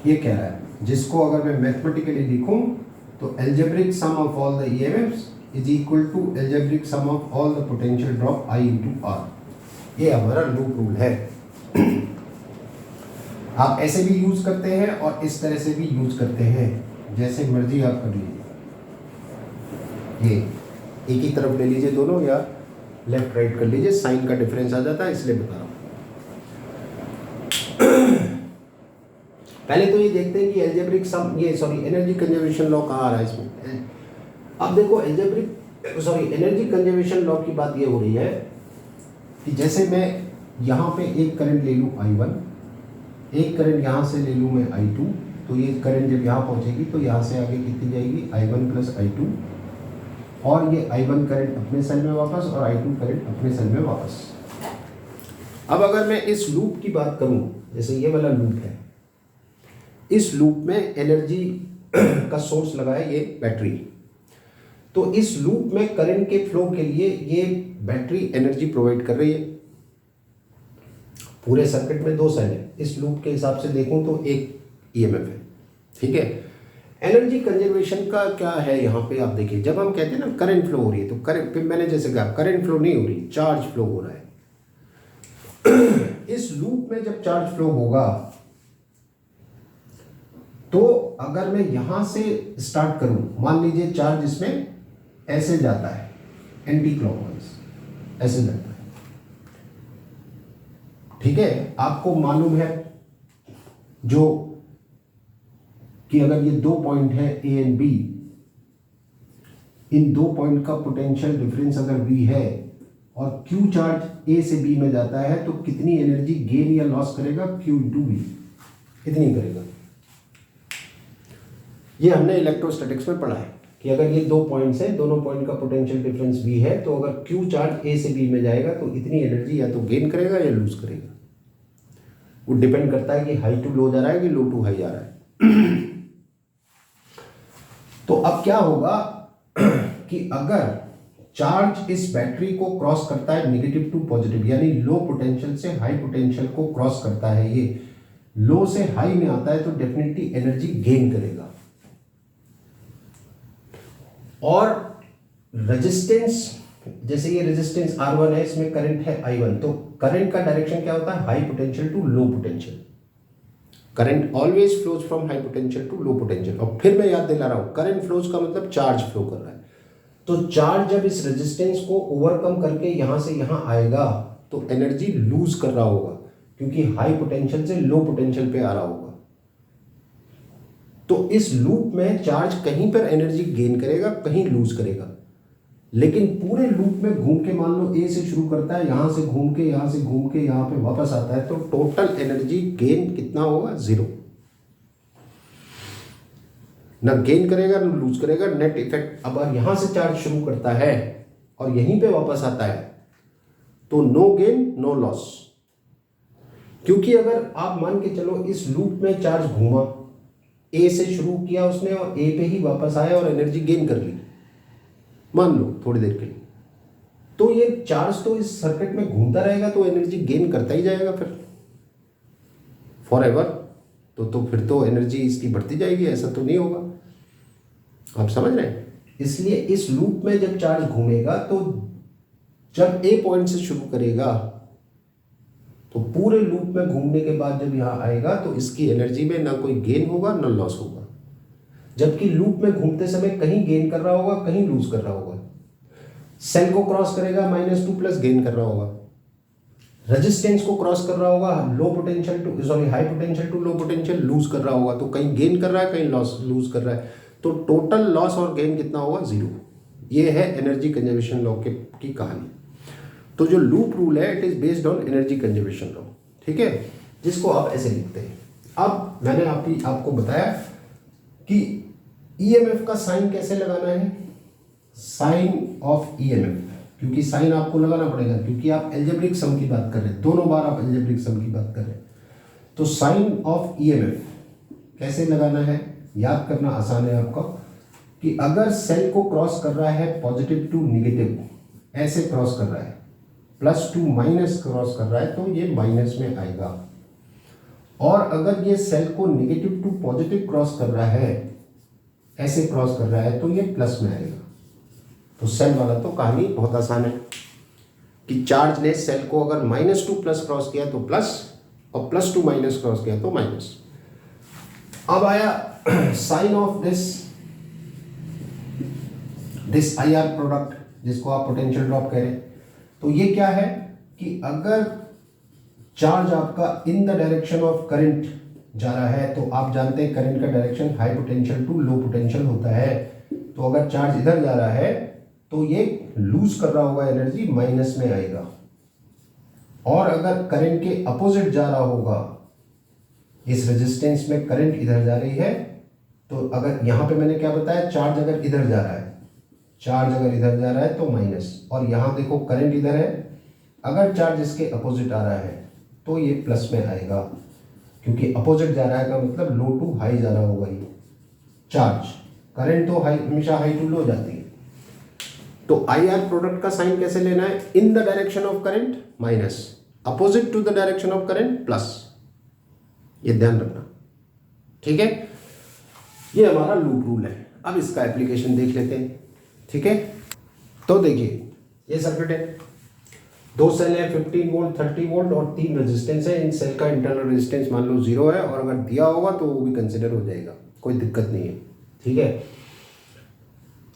ये कह रहा है, जिसको अगर मैं मैथमेटिकली लिखूं तो algebraic sum of all the EMFs is equal to algebraic sum of all the potential drop I into R। ये हमारा लूप रूल है। आप ऐसे भी यूज करते हैं और इस तरह से भी यूज करते हैं, जैसे मर्जी आप कर लीजिए। ये एक ही तरफ ले लीजिए दोनों, या लेफ्ट राइट कर लीजिए, साइन का डिफरेंस आ जाता है, इसलिए बता रहा हूँ। पहले तो ये देखते हैं कि एल्जेब्रिक सम, ये सॉरी एनर्जी कंजर्वेशन लॉ कहाँ आ रहा है इसमें। अब देखो एनर्जी कंजर्वेशन लॉ की बात ये हो रही है कि जैसे मैं यहाँ पे एक करंट ले लूँ I1, एक करंट यहाँ से ले लूँ मैं I2, तो ये करंट जब यहाँ पहुँचेगी तो यहाँ से आगे कितनी जाएगी, I1 प्लस I2, और ये I1 करंट अपने सेल में वापस और I2 करंट अपने सेल में वापस। अब अगर मैं इस लूप की बात करूँ, जैसे ये वाला लूप है, इस लूप में एनर्जी का सोर्स लगा है ये बैटरी। तो इस लूप में करंट के फ्लो के लिए ये बैटरी एनर्जी प्रोवाइड कर रही है। पूरे सर्किट में 2 सेल है, इस लूप के हिसाब से देखूं तो एक EMF है, ठीक है। एनर्जी कंजर्वेशन का क्या है यहाँ पे, आप देखिए जब हम कहते हैं ना करंट फ्लो हो रही है, तो करंट, मैंने जैसे कहा करंट फ्लो नहीं हो रही, चार्ज फ्लो हो रहा है। इस लूप में जब चार्ज फ्लो होगा तो अगर मैं यहां से स्टार्ट करूं, मान लीजिए चार्ज इसमें ऐसे जाता है, एंटी क्लॉकवाइज ऐसे जाता है, ठीक है। आपको मालूम है जो कि अगर ये 2 पॉइंट है A and B, in 2 point का पोटेंशियल डिफरेंस अगर V है और Q चार्ज A से B में जाता है तो कितनी एनर्जी गेन या लॉस करेगा, Q इंटू V, कितनी करेगा। ये हमने इलेक्ट्रोस्टैटिक्स में पढ़ा है कि अगर ये 2 पॉइंट्स हैं, दोनों पॉइंट का पोटेंशियल डिफरेंस V है, तो अगर Q चार्ज A से B में जाएगा तो इतनी एनर्जी या तो गेन करेगा या लूज करेगा। वो डिपेंड करता है कि हाई टू लो जा रहा है कि लो टू हाई जा रहा है। तो अब क्या होगा कि अगर चार्ज इस बैटरी को क्रॉस करता है नेगेटिव टू पॉजिटिव, यानी लो पोटेंशियल से हाई पोटेंशियल को क्रॉस करता है, ये लो से हाई में आता है, तो डेफिनेटली एनर्जी गेन करेगा। और रेजिस्टेंस जैसे ये रेजिस्टेंस R1 है, इसमें करंट है I1, तो करंट का डायरेक्शन क्या होता है? High potential to low potential. Current always flows from high potential to low potential. और फिर मैं याद दिला रहा हूं, करंट फ्लोज का मतलब चार्ज फ्लो कर रहा है। तो चार्ज जब इस रेजिस्टेंस को ओवरकम करके यहां से यहां आएगा तो एनर्जी लूज कर रहा होगा, क्योंकि हाई पोटेंशियल से लो पोटेंशियल पे आ रहा होगा। तो इस लूप में चार्ज कहीं पर एनर्जी गेन करेगा, कहीं लूज करेगा। लेकिन पूरे लूप में घूम के, मान लो ए से शुरू करता है, यहां से घूम के, यहां से घूम के यहां पे वापस आता है, तो टोटल एनर्जी गेन कितना होगा? 0। ना गेन करेगा ना लूज करेगा, नेट इफेक्ट। अब यहां से चार्ज शुरू करता है और यहीं पे वापस आता है, तो नो गेन नो लॉस। क्योंकि अगर आप मान के चलो इस लूप में चार्ज घूमा, ए से शुरू किया उसने और ए पे ही वापस आया और एनर्जी गेन कर ली, मान लो थोड़ी देर के लिए, तो ये चार्ज तो इस सर्किट में घूमता रहेगा, तो एनर्जी गेन करता ही जाएगा फिर फॉर एवर। तो फिर तो एनर्जी इसकी बढ़ती जाएगी, ऐसा तो नहीं होगा। आप समझ रहे हैं? इसलिए इस लूप में जब चार्ज घूमेगा, तो जब ए पॉइंट से शुरू करेगा तो पूरे लूप में घूमने के बाद जब यहां आएगा तो इसकी एनर्जी में ना कोई गेन होगा ना लॉस होगा। जबकि लूप में घूमते समय कहीं गेन कर रहा होगा, कहीं लूज कर रहा होगा। सेल को क्रॉस करेगा -2 प्लस गेन कर रहा होगा, रेजिस्टेंस को क्रॉस कर रहा होगा, low potential to sorry high potential to low potential lose कर रहा होगा, तो कहीं गेन कर रहा है, कहीं लॉस लूज कर रहा है, तो टोटल लॉस और गेन कितना होगा? 0। ये है एनर्जी कंजर्वेशन लॉ की कहानी। तो जो लूप रूल है, it is based on energy conservation law, ठीक है, जिसको आप ऐसे लिखते हैं। अब मैंने आपको बताया कि ईएमएफ का साइन कैसे लगाना है। साइन ऑफ ईएमएफ, क्योंकि साइन आपको लगाना पड़ेगा, क्योंकि आप अलजेब्रिक सम की बात कर रहे हैं, दोनों बार आप अलजेब्रिक सम की बात कर रहे हैं। तो साइन ऑफ ईएमएफ कैसे लगाना है, याद करना आसान है आपका, कि अगर सेल को क्रॉस कर रहा है पॉजिटिव टू निगेटिव, ऐसे क्रॉस कर रहा है, प्लस टू माइनस क्रॉस कर रहा है, तो ये माइनस में आएगा। और अगर ये सेल को निगेटिव टू पॉजिटिव क्रॉस कर रहा है, ऐसे क्रॉस कर रहा है, तो ये प्लस में आएगा। तो सेल वाला तो कहानी बहुत आसान है कि चार्ज ने सेल को अगर -2 प्लस क्रॉस किया तो प्लस, और +2 माइनस क्रॉस किया तो माइनस। अब आया sign of this IR product, जिसको आप पोटेंशियल ड्रॉप कह रहे हैं। तो ये क्या है कि अगर चार्ज आपका in the direction of current जा रहा है, तो आप जानते हैं करंट का direction high potential to low potential होता है। तो अगर चार्ज इधर जा रहा है तो ये लूज कर रहा होगा एनर्जी, माइनस में आएगा। और अगर करंट के अपोजिट जा रहा होगा, इस रेजिस्टेंस में करंट इधर जा रही है, तो अगर यहां पे मैंने क्या बताया, चार्ज अगर इधर जा रहा है, चार्ज अगर इधर जा रहा है तो माइनस, और यहां देखो करंट इधर है, अगर चार्ज इसके अपोजिट आ रहा है तो ये प्लस में आएगा, क्योंकि अपोजिट जा रहा है का मतलब लो टू हाई जा रहा होगा ये चार्ज। करंट तो हाई हमेशा हाई टू लो जाती है। तो IR प्रोडक्ट का साइन कैसे लेना है, in the direction of current minus, opposite to the direction of current plus, ये ध्यान रखना, ठीक है। ये हमारा लूप रूल है। अब इसका एप्लीकेशन देख लेते हैं, ठीक है। तो देखिए ये सर्किट है, 2 सेल है, 15 वोल्ट, 30 वोल्ट और 3 रेजिस्टेंस है। इन सेल का इंटरनल रेजिस्टेंस मान लो 0 है, और अगर दिया होगा तो वो भी कंसिडर हो जाएगा, कोई दिक्कत नहीं है, ठीक है।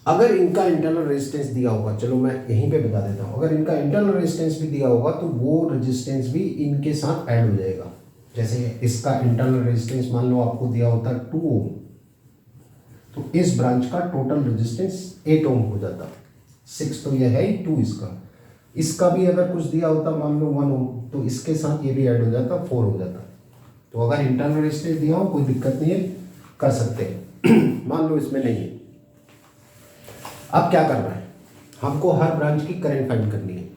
अगर इनका इंटरनल रेजिस्टेंस दिया होगा, चलो मैं यहीं पे बता देता हूँ, अगर इनका इंटरनल रेजिस्टेंस भी दिया होगा तो वो रेजिस्टेंस भी इनके साथ ऐड हो जाएगा। जैसे इसका इंटरनल रेजिस्टेंस मान लो आपको दिया होता 2 ओम, तो इस ब्रांच का टोटल रेजिस्टेंस 8 ओम हो जाता, 6 तो यह है ही, 2 इसका भी अगर कुछ दिया होता मान लो 1 ओम, तो इसके साथ ये भी ऐड हो जाता, 4 हो जाता। तो अगर इंटरनल रेजिस्टेंस दिया हो कोई दिक्कत नहीं है, कर सकते हैं। मान लो इसमें नहीं है। अब क्या करना है, हमको हर ब्रांच की करंट फाइंड करनी है,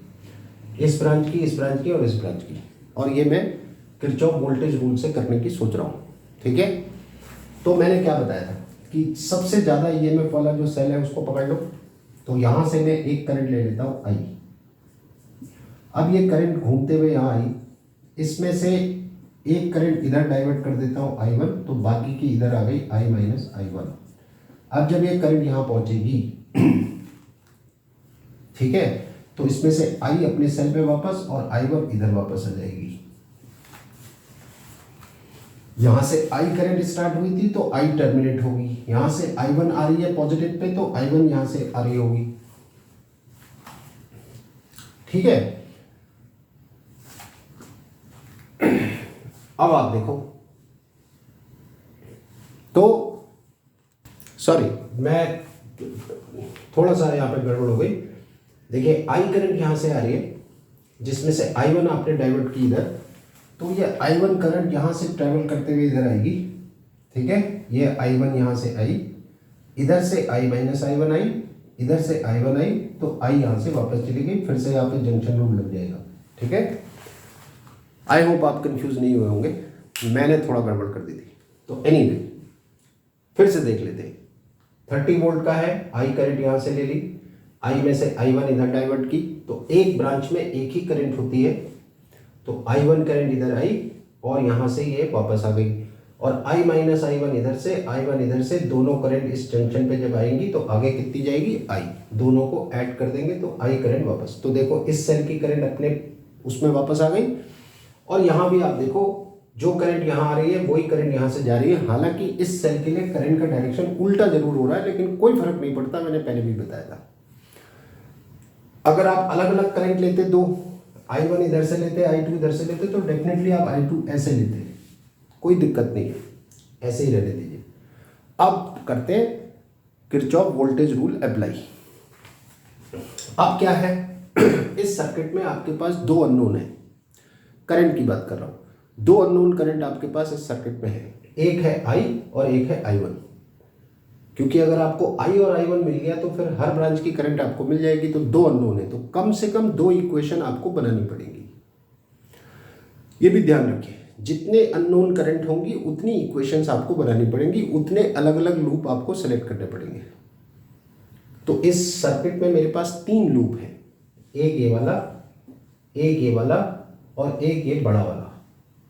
इस ब्रांच की, इस ब्रांच की और इस ब्रांच की, और ये मैं किरचॉफ वोल्टेज रूल से करने की सोच रहा हूँ, ठीक है। तो मैंने क्या बताया था कि सबसे ज़्यादा ईएमएफ वाला जो सेल है उसको पकड़ लो। तो यहाँ से मैं एक करंट ले लेता हूँ I। अब ये करंट घूमते हुए यहाँ आई, इसमें से एक करंट इधर डाइवर्ट कर देता हूँ I1, तो बाकी की इधर आ गई I माइनस I1। अब जब ये करंट यहाँ पहुँचेगी, ठीक है, तो इसमें से I अपने सेल पे वापस और I1 इधर वापस आ जाएगी। यहां से I करंट स्टार्ट हुई थी तो I टर्मिनेट होगी, यहां से I1 आ रही है पॉजिटिव पे तो I1 यहां से आ रही होगी। ठीक है, अब आप देखो तो सॉरी मैं थोड़ा सा यहां पे गड़बड़ हो गई। देखिए I करंट यहां से आ रही है जिसमें से I1 आपने डाइवर्ट की इधर, तो ये I1 करंट यहां से ट्रेवल करते हुए इधर आएगी। ठीक है, ये I1 यहां से आई, इधर से I माइनस I1 आई, इधर से I1 आई तो I यहां से वापस चली गई, फिर से यहाँ पे जंक्शन रूल लग जाएगा। ठीक है, आई होप आप कंफ्यूज नहीं हुए होंगे, मैंने थोड़ा गड़बड़ कर दी थी। तो एनीवे फिर से देख लेते हैं। 30 वोल्ट का है, I करंट यहां से ले ली, I में से I1 इधर डाइवर्ट की, तो एक ब्रांच में एक ही करंट होती है, तो I1 करंट इधर आई और यहां से ये वापस आ गई, और I माइनस I1 इधर से, I1 इधर से, दोनों करंट इस जंक्शन पे जब आएंगी तो आगे कितनी जाएगी I, दोनों को ऐड कर देंगे तो I करंट वापस। तो देखो इस सेल की करंट अपने उसमें वापस आ गई, और यहां भी आप देखो जो करंट यहां आ रही है वही करंट यहां से जा रही है। हालांकि इस सेल के लिए करंट का डायरेक्शन उल्टा जरूर हो रहा है, लेकिन कोई फर्क नहीं पड़ता, मैंने पहले भी बताया था। अगर आप अलग अलग करंट लेते, दो I1 इधर से लेते, I2 इधर से लेते, तो डेफिनेटली आप I2 ऐसे लेते, कोई दिक्कत नहीं है, ऐसे ही रहने दीजिए। अब करते हैं किरचॉफ वोल्टेज रूल अप्लाई। अब क्या है, इस सर्किट में आपके पास दो अननोन है, करंट की बात कर रहा हूं, दो अननोन करंट आपके पास इस सर्किट में है, एक है I और एक है I1। क्योंकि अगर आपको I और I1 मिल गया तो फिर हर ब्रांच की करंट आपको मिल जाएगी, तो दो अननोन है, तो कम से कम दो इक्वेशन आपको बनानी पड़ेगी। ये भी ध्यान रखिए, जितने अननोन करंट होंगी उतनी इक्वेशंस आपको बनानी पड़ेंगी, उतने अलग अलग लूप आपको सेलेक्ट करने पड़ेंगे। तो इस सर्किट में मेरे पास तीन लूप है, एक ये वाला, एक ये वाला और एक ये बड़ा वाला।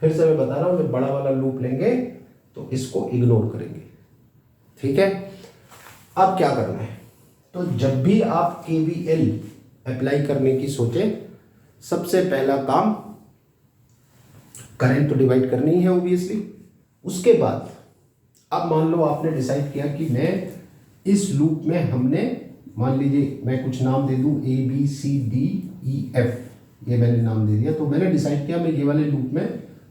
फिर से मैं बता रहा हूं, जब बड़ा वाला लूप लेंगे तो इसको इग्नोर करेंगे। ठीक है, अब क्या करना है, तो जब भी आप KVL अप्लाई करने की सोचे, सबसे पहला काम करंट तो डिवाइड करनी है ऑब्वियसली। उसके बाद अब मान लो आपने डिसाइड किया कि मैं इस लूप में, हमने मान लीजिए मैं कुछ नाम दे दूं ABCDEF, ये मैंने नाम दे दिया, तो मैंने डिसाइड किया मैं ये वाले लूप में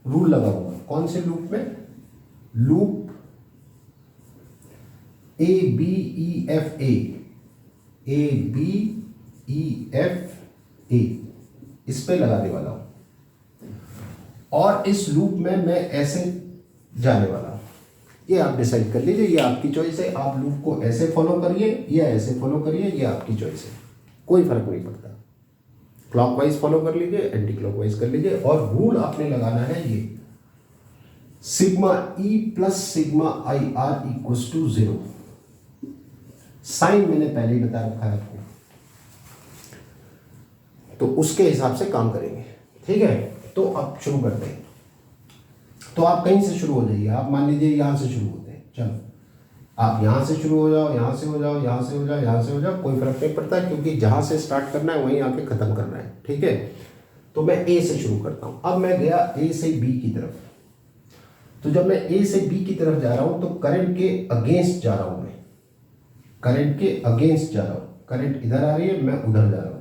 रूल लगाऊंगा। कौन से लूप में, लूप ABEFA, ABEFA इस पे लगाने वाला हूं, और इस लूप में मैं ऐसे जाने वाला हूं। ये आप डिसाइड कर लीजिए, ये आपकी चॉइस है, आप लूप को ऐसे फॉलो करिए या ऐसे फॉलो करिए, ये आपकी चॉइस है, कोई फर्क नहीं पड़ता। क्लॉकवाइज फॉलो कर लीजिए, एंटी क्लॉकवाइज कर लीजिए, और रूल आपने लगाना है ये sigma E plus sigma IR equals to 0। Sign मैंने पहले ही बता रखा है आपको, तो उसके हिसाब से काम करेंगे। ठीक है, तो अब शुरू करते हैं। तो आप कहीं से शुरू हो जाइए, आप मान लीजिए यहां से शुरू होते हैं, चलो आप यहां से शुरू हो जाओ, यहां से हो जाओ, यहां से हो जाओ, यहां से हो जाओ, कोई फर्क नहीं पड़ता, क्योंकि जहां से स्टार्ट करना है वहीं आके खत्म करना है। ठीक है, तो मैं A से शुरू करता हूं। अब मैं गया A से B की तरफ, तो जब मैं A से B की तरफ जा रहा हूं तो करंट के अगेंस्ट जा रहा हूं, मैं करंट के अगेंस्ट जा रहा हूं, करंट इधर आ रही है, मैं उधर जा रहा हूं,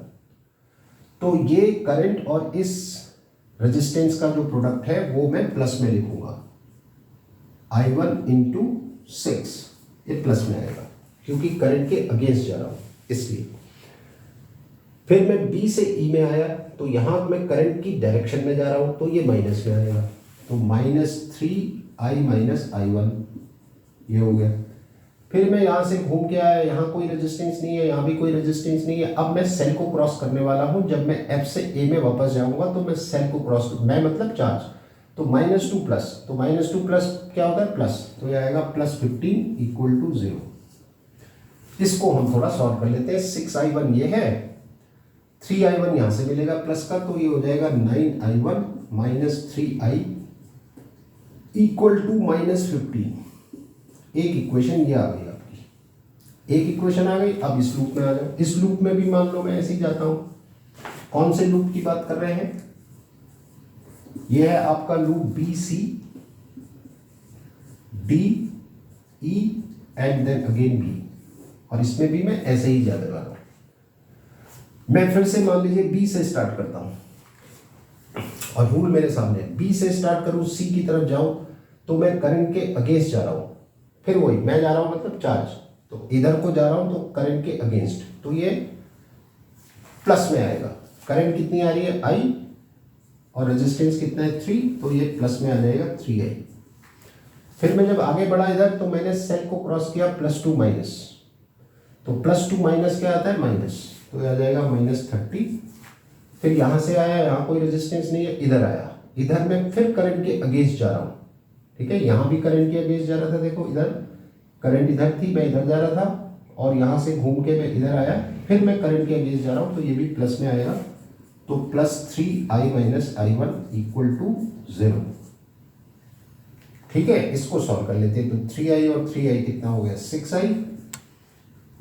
तो ये करंट और इस रेजिस्टेंस का जो प्रोडक्ट है वो मैं प्लस में लिखूंगा, I1 इंटू 6, ये प्लस में आएगा क्योंकि करंट के अगेंस्ट जा रहा हूं इसलिए। फिर मैं B से E में आया, तो यहां मैं करंट की डायरेक्शन में जा रहा हूं, तो ये माइनस में आएगा, तो -3I माइनस I1, ये हो गया। फिर मैं यहाँ से घूम के आया, यहाँ कोई रेजिस्टेंस नहीं है, यहाँ भी कोई रेजिस्टेंस नहीं है। अब मैं सेल को क्रॉस करने वाला हूँ, जब मैं F से A में वापस जाऊंगा तो मैं सेल को क्रॉस, मैं मतलब चार्ज, तो -2 प्लस, तो -2 प्लस क्या होता है, प्लस, तो ये आएगा +15 इक्वल टू 0। इसको हम थोड़ा सॉल्व कर लेते हैं। 6I1 ये है, 3I1 यहाँ से मिलेगा प्लस का, तो ये हो जाएगा 9I1 minus 3I equal to -15। एक इक्वेशन ये आ गई आपकी, एक इक्वेशन आ गई। अब इस लूप में आ जाओ, इस लूप में भी मान लो मैं ऐसे ही जाता हूं, कौन से लूप की बात कर रहे हैं? यह है आपका loop B C D E and then again B, और इसमें भी मैं ऐसे ही ज्यादा लगा रहा हूं। मैं फिर से मान लीजिए बी से स्टार्ट करता हूं और रूल मेरे सामने, बी से स्टार्ट करूं सी की तरफ जाऊं तो मैं करंट के अगेंस्ट जा रहा हूं, फिर वही मैं जा रहा हूं मतलब चार्ज, तो इधर को जा रहा हूं तो करंट के अगेंस्ट, तो ये प्लस में आएगा। करंट कितनी आ रही है आई और रेजिस्टेंस कितना है 3, तो ये प्लस में आ जाएगा 3i। फिर मैं जब आगे बढ़ा इधर तो मैंने सेल को क्रॉस किया +2 माइनस, तो +2 माइनस क्या आता है माइनस, तो ये आ जाएगा -30। फिर यहाँ से आया, यहाँ कोई रेजिस्टेंस नहीं है, इधर आया, इधर मैं फिर करंट के अगेंस्ट जा रहा हूँ, ठीक है। यहाँ भी करंट के अगेंस्ट जा रहा था, देखो इधर करंट इधर थी, मैं इधर जा रहा था, और यहाँ से घूम के मैं इधर आया, फिर मैं करंट के अगेंस्ट जा रहा हूँ, तो ये भी प्लस में आएगा, तो +3i - i1 = 0। ठीक है, इसको सॉल्व कर लेते हैं। तो 3i और 3i कितना हो गया 6i -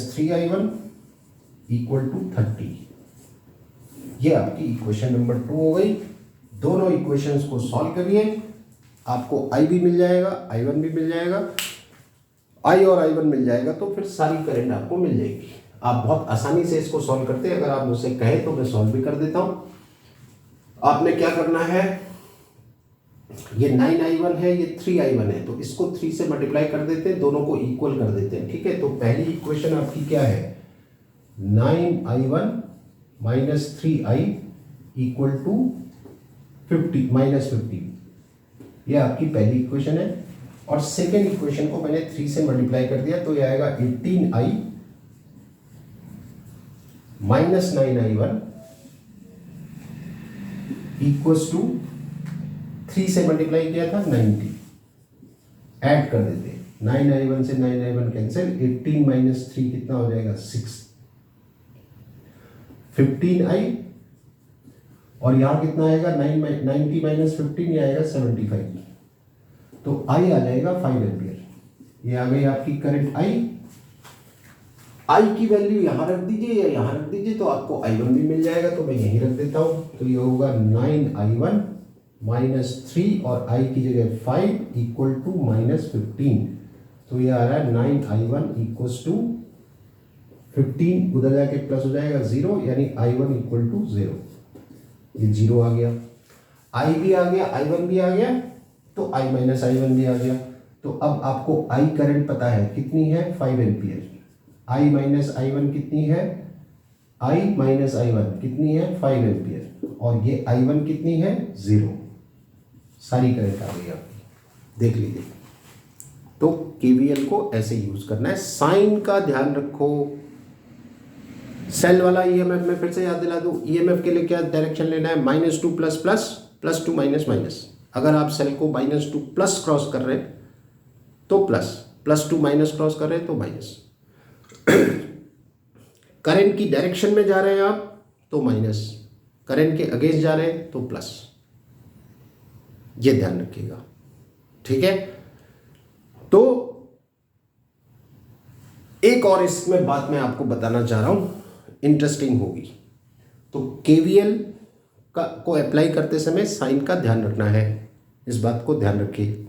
3i1 = 30। ये आपकी इक्वेशन नंबर 2 हो गई। दोनों इक्वेशंस को सॉल्व करिए, आपको i भी मिल जाएगा, i1 भी मिल जाएगा, i और i1 मिल जाएगा, तो फिर सारी करंट आपको मिल जाएगी। आप बहुत आसानी से इसको सॉल्व करते हैं, अगर आप मुझसे कहें तो मैं सॉल्व भी कर देता हूं। आपने क्या करना है, ये 9i1 है, ये 3i1 है, तो इसको 3 से मल्टीप्लाई कर देते हैं, दोनों को इक्वल कर देते हैं, ठीक है। तो पहली इक्वेशन आपकी क्या है, 9i1 - 3i = 50, ये आपकी पहली इक्वेशन है। और सेकेंड इक्वेशन को मैंने 3 से मल्टीप्लाई कर दिया, तो ये आएगा 18i - 9i1 = 3 से मल्टीप्लाई किया था 90, ऐड कर देते, 9i1 से 9i1 कैंसिल, 18 - 3 कितना हो जाएगा 6, 15i, और यहाँ कितना आएगा 90 - 15, ये आएगा 75, तो i आ जाएगा 5 एम्पियर। ये आ गई आपकी करंट i की वैल्यू यहाँ रख दीजिए या यहाँ रख दीजिए, तो आपको i1 भी मिल जाएगा, तो मैं यहीं रख देता हूँ। तो ये होगा 9i1 - 3 और i की जगह 5 = -15, तो ये आ रहा है 9i1 = 15, उधर जाके प्लस हो जाएगा 0, यानी i1 = 0, ये 0 आ गया, i भी आ गया, i1 भी आ गया, तो i - i1 भी आ गया। तो अब आपको i करंट पता है कितनी है 5 एम्पियर, i - i1 कितनी है, i - i1 कितनी है 5 एम्पियर, और ये i1 कितनी है 0, सारी करंट आ गई आपकी, देख लीजिए। तो केवीएल को ऐसे यूज करना है, साइन का ध्यान रखो। सेल वाला ईएमएफ में फिर से याद दिला दूं, ईएमएफ के लिए क्या डायरेक्शन लेना है, -2 प्लस प्लस, +2 माइनस माइनस। अगर आप सेल को -2 प्लस क्रॉस कर रहे हैं तो प्लस, +2 माइनस क्रॉस कर रहे हैं तो माइनस। करंट की डायरेक्शन में जा रहे हैं आप तो माइनस, करंट के अगेंस्ट जा रहे हैं तो प्लस, ये ध्यान रखिएगा, ठीक है। तो एक और इसमें बात मैं आपको बताना चाह रहा हूं, इंटरेस्टिंग होगी। तो केवीएल को अप्लाई करते समय साइन का ध्यान रखना है, इस बात को ध्यान रखिए।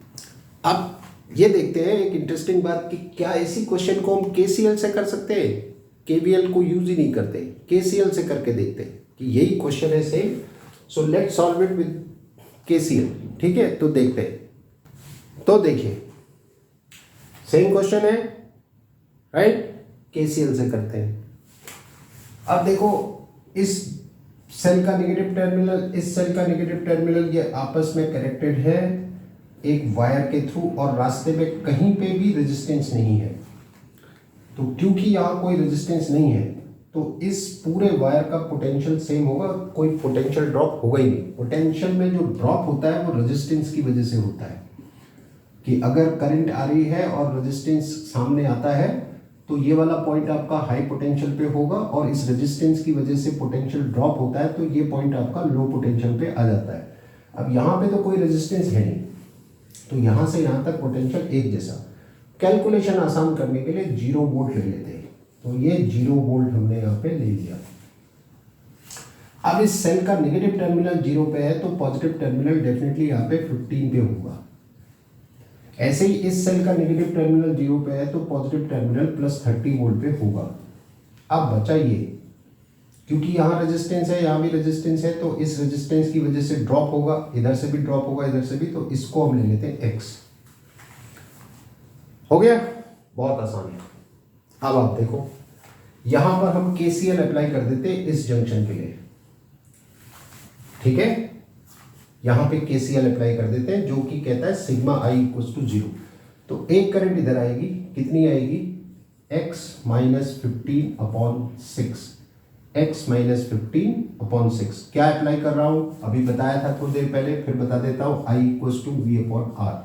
अब ये देखते हैं एक इंटरेस्टिंग बात कि क्या इसी क्वेश्चन को हम केसीएल से कर सकते हैं। केवीएल को यूज ही नहीं करते, केसीएल से करके देखते हैं कि यही क्वेश्चन है same. So let's solve it with KCL, ठीक है। तो देखते हैं, तो देखिए सेम क्वेश्चन है, राइट, केसीएल से करते हैं। अब देखो, इस सेल का नेगेटिव टर्मिनल, इस सेल का नेगेटिव टर्मिनल, ये आपस में कनेक्टेड है एक वायर के थ्रू, और रास्ते में कहीं पे भी रेजिस्टेंस नहीं है। तो क्योंकि यहाँ कोई रेजिस्टेंस नहीं है तो इस पूरे वायर का पोटेंशियल सेम होगा, कोई पोटेंशियल ड्रॉप होगा ही नहीं। पोटेंशियल में जो ड्रॉप होता है वो रेजिस्टेंस की वजह से होता है, कि अगर करंट आ रही है और रेजिस्टेंस सामने आता है तो ये वाला पॉइंट आपका हाई पोटेंशियल पे होगा, और इस रेजिस्टेंस की वजह से पोटेंशियल ड्रॉप होता है तो ये पॉइंट आपका लो पोटेंशियल पे आ जाता है। अब यहाँ पे तो कोई रेजिस्टेंस है नहीं, तो यहाँ से यहाँ तक पोटेंशियल एक जैसा। कैलकुलेशन आसान करने के लिए 0 वोल्ट ले लेते हैं, तो ये 0 वोल्ट हमने यहाँ पे ले लिया। अब इस सेल का नेगेटिव टर्मिनल 0 पे है तो पॉजिटिव टर्मिनल डेफिनेटली यहाँ पे 15 पे होगा। ऐसे ही इस सेल का नेगेटिव टर्मिनल 0 पे है तो पॉजिटिव टर्मिनल +30 वोल्ट पे होगा। अब बचा ये, क्योंकि यहाँ रेजिस्टेंस है, यहाँ भी रेजिस्टेंस है, तो इस रेजिस्टेंस की वजह से ड्रॉप होगा, इधर से भी ड्रॉप होगा, इधर से भी, तो इसको हम ले लेते हैं x। हो गया, बहुत आसान है। अब आप देखो, यहां पर हम KCL अप्लाई कर देते हैं इस जंक्शन के लिए, ठीक है। यहां पे KCL अप्लाई कर देते हैं जो कि कहता है सिग्मा i = 0। तो एक करंट इधर आएगी, कितनी आएगी, x - 15/6, x - 15/6। क्या अप्लाई कर रहा हूं, अभी बताया था थोड़ी देर पहले, फिर बता देता हूं, I = V/R।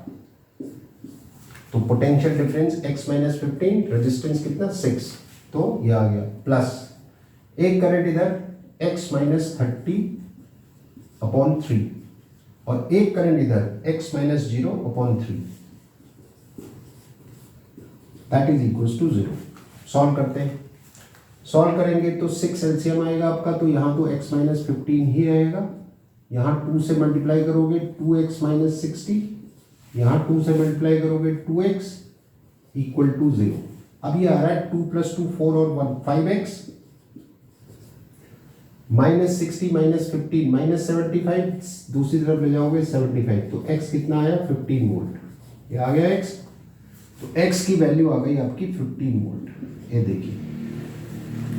तो पोटेंशियल डिफरेंस x - 15, रेजिस्टेंस कितना 6, तो ये आ गया, प्लस एक करंट इधर x - 30/3 और एक करंट इधर x - 0/3, that is equals to 0। Solve करते हैं, सॉल्व करेंगे तो 6 एलसीएम आएगा आपका, तो यहाँ तो x - 15 ही रहेगा, यहाँ 2 से मल्टीप्लाई करोगे 2x - 60, यहाँ 2 से मल्टीप्लाई करोगे 2x = 0। अब ये आ रहा है 2 + 2 4 और 1 5x, -60 - 15 -75, दूसरी तरफ ले जाओगे 75, तो x कितना आया 15 वोल्ट, ये आ गया x। तो x की वैल्यू आ गई आपकी 15 वोल्ट। ये देखिए,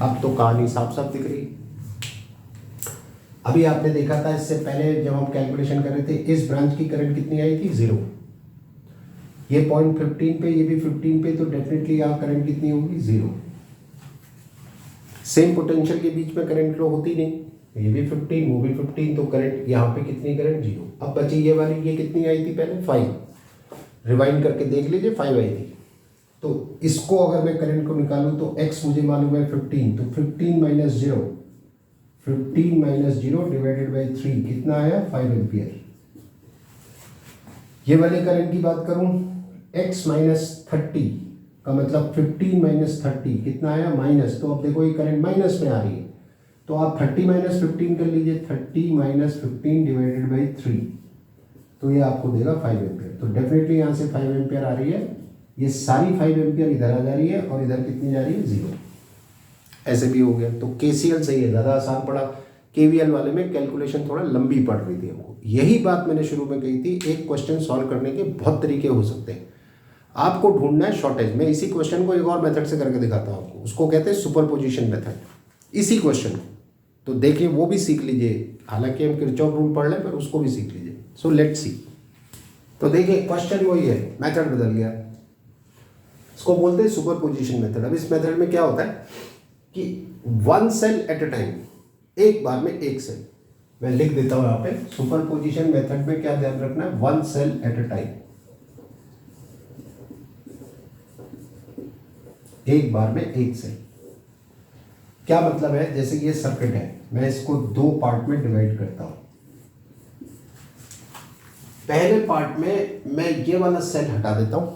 अब तो कहानी साफ साफ दिख रही। अभी आपने देखा था इससे पहले जब हम कैलकुलेशन कर रहे थे, इस ब्रांच की करंट कितनी आई थी 0, ये पॉइंट 15 पे, ये भी 15 पे, तो डेफिनेटली यहाँ करंट कितनी होगी 0। सेम पोटेंशियल के बीच में करंट फ्लो होती नहीं, ये भी 15 वो भी 15, तो करंट यहाँ पे कितनी, करंट 0। अब बची ये वाली, ये कितनी आई थी पहले 5, रिवाइंड करके देख लीजिए 5 आई थी। तो इसको अगर मैं करंट को निकालूं तो x मुझे मालूम है 15, तो 15 - 0 डिवाइडेड बाई 3 कितना आया 5 एम्पियर। ये वाले करंट की बात करूं, x - 30 का मतलब 15 - 30 कितना आया माइनस, तो अब देखो ये करंट माइनस में आ रही है, तो आप 30 - 15 कर लीजिए, 30 - 15 डिवाइडेड बाई 3, तो ये आपको देगा 5 एम्पियर। तो डेफिनेटली यहाँ से 5 एम्पियर आ रही है, ये सारी 5 एम्पियर इधर आ जा रही है और इधर कितनी जा रही है 0। ऐसे भी हो गया। तो KCL सही है, ज़्यादा आसान पड़ा। KVL वाले में कैलकुलेशन थोड़ा लंबी पड़ रही थी हमको। यही बात मैंने शुरू में कही थी, एक क्वेश्चन सॉल्व करने के बहुत तरीके हो सकते हैं, आपको ढूंढना है शॉर्टेज। मैं इसी क्वेश्चन को एक और मेथड से करके दिखाता हूँ आपको, उसको कहते हैं सुपरपोजिशन मेथड। इसी क्वेश्चन को तो देखिए, वो भी सीख लीजिए, हालांकि हम किरचॉफ रूल पढ़ लें पर उसको भी सीख लीजिए। So let's see. तो देखिए क्वेश्चन वही है, मेथड बदल गया, इसको बोलते हैं सुपरपोजिशन मेथड। अब इस मेथड में क्या होता है कि 1 सेल एट अ टाइम, एक बार में एक सेल, मैं लिख देता हूं यहाँ पे। सुपरपोजिशन मेथड में क्या ध्यान रखना है, 1 सेल एट अ टाइम, एक बार में एक सेल। क्या मतलब है, जैसे ये सर्किट है, मैं इसको 2 पार्ट में डिवाइड करता हूं। पहले पार्ट में मैं ये वाला सेल हटा देता हूं,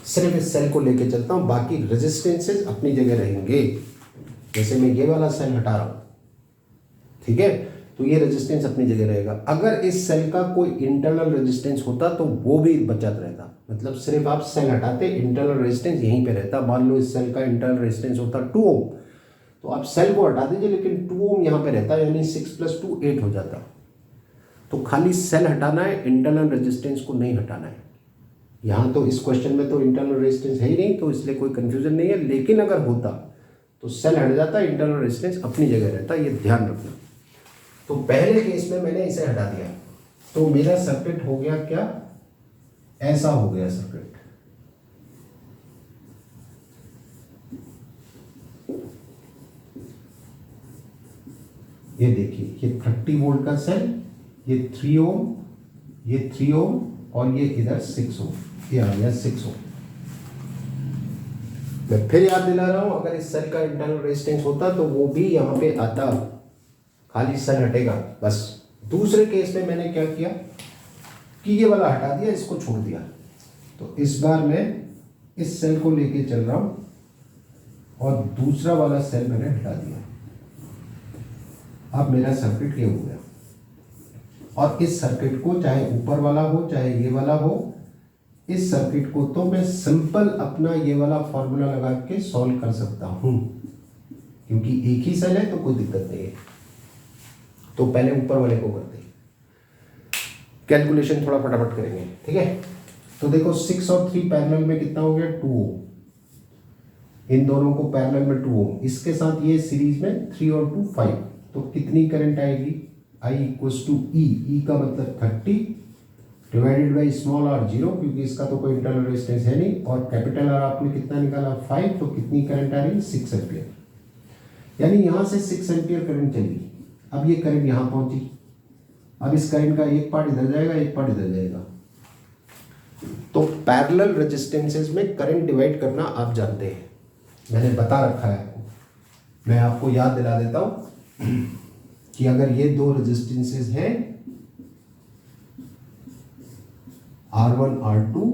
सिर्फ इस सेल को लेके चलता हूं, बाकी रेजिस्टेंसेस अपनी जगह रहेंगे। जैसे मैं ये वाला सेल हटा रहा हूं, ठीक है, तो ये रेजिस्टेंस अपनी जगह रहेगा। अगर इस सेल का कोई इंटरनल रेजिस्टेंस होता तो वो भी बचत रहता, मतलब सिर्फ आप सेल हटाते, इंटरनल रेजिस्टेंस यहीं पे रहता। मान लो इस सेल का इंटरनल रेजिस्टेंस होता 2 ओम, तो आप सेल को हटा दीजिए, लेकिन 2 ओम यहाँ पे रहता, यानी 6 + 2 8 हो जाता। तो खाली सेल हटाना है, इंटरनल रेजिस्टेंस को नहीं हटाना है। यहाँ तो इस क्वेश्चन में तो इंटरनल रेजिस्टेंस है ही नहीं, तो इसलिए कोई कंफ्यूजन नहीं है। लेकिन अगर होता तो सेल हट जाता, इंटरनल रेजिस्टेंस अपनी जगह रहता, ये ध्यान रखना। तो पहले केस में मैंने इसे हटा दिया, तो मेरा सर्किट हो गया क्या, ऐसा हो गया सर्किट। ये देखिए, ये 30 वोल्ट का सेल, ये 3 ओम, ये 3 ओम और ये इधर 6 ओम, ये आ गया 6 ओम। मैं फिर याद दिला रहा हूं, अगर इस सेल का इंटरनल रेजिस्टेंस होता तो वो भी यहां पे आता, खाली सेल हटेगा बस। दूसरे केस में मैंने क्या किया कि ये वाला हटा दिया, इसको छोड़ दिया। तो इस बार मैं इस सेल को लेके चल रहा हूं और दूसरा वाला सेल मैंने हटा दिया। अब मेरा सर्किट ये हो गया, और इस सर्किट को चाहे ऊपर वाला हो चाहे ये वाला हो, इस सर्किट को तो मैं सिंपल अपना ये वाला फॉर्मूला लगा के सॉल्व कर सकता हूं, क्योंकि एक ही सेल है तो कोई दिक्कत नहीं है। तो पहले ऊपर वाले को करते हैं, कैलकुलेशन थोड़ा फटाफट करेंगे, ठीक है। तो देखो 6 और 3 पैरेलल में कितना हो गया 2 ओम, इन दोनों को पैरेलल में 2 ओम, इसके साथ ये सीरीज में 3 और 2 5, तो कितनी करंट आएगी I इक्वल्स टू ई का मतलब 30 डिवाइडेड बाई स्मॉल r 0, क्योंकि इसका तो कोई इंटरनल रेजिस्टेंस है नहीं, और कैपिटल R आपने कितना निकाला 5, तो कितनी करंट आ रही है 6 एम्पियर, यानी यहां से 6 एम्पियर करंट चली। अब ये करंट यहां पहुंची, अब इस करंट का एक पार्ट इधर जाएगा एक पार्ट इधर जाएगा। तो पैरेलल रेजिस्टेंसेस में करंट डिवाइड करना आप जानते हैं, मैंने बता रखा है आपको, मैं आपको याद दिला देता हूं कि अगर ये दो रेजिस्टेंसेस हैं R1 R2,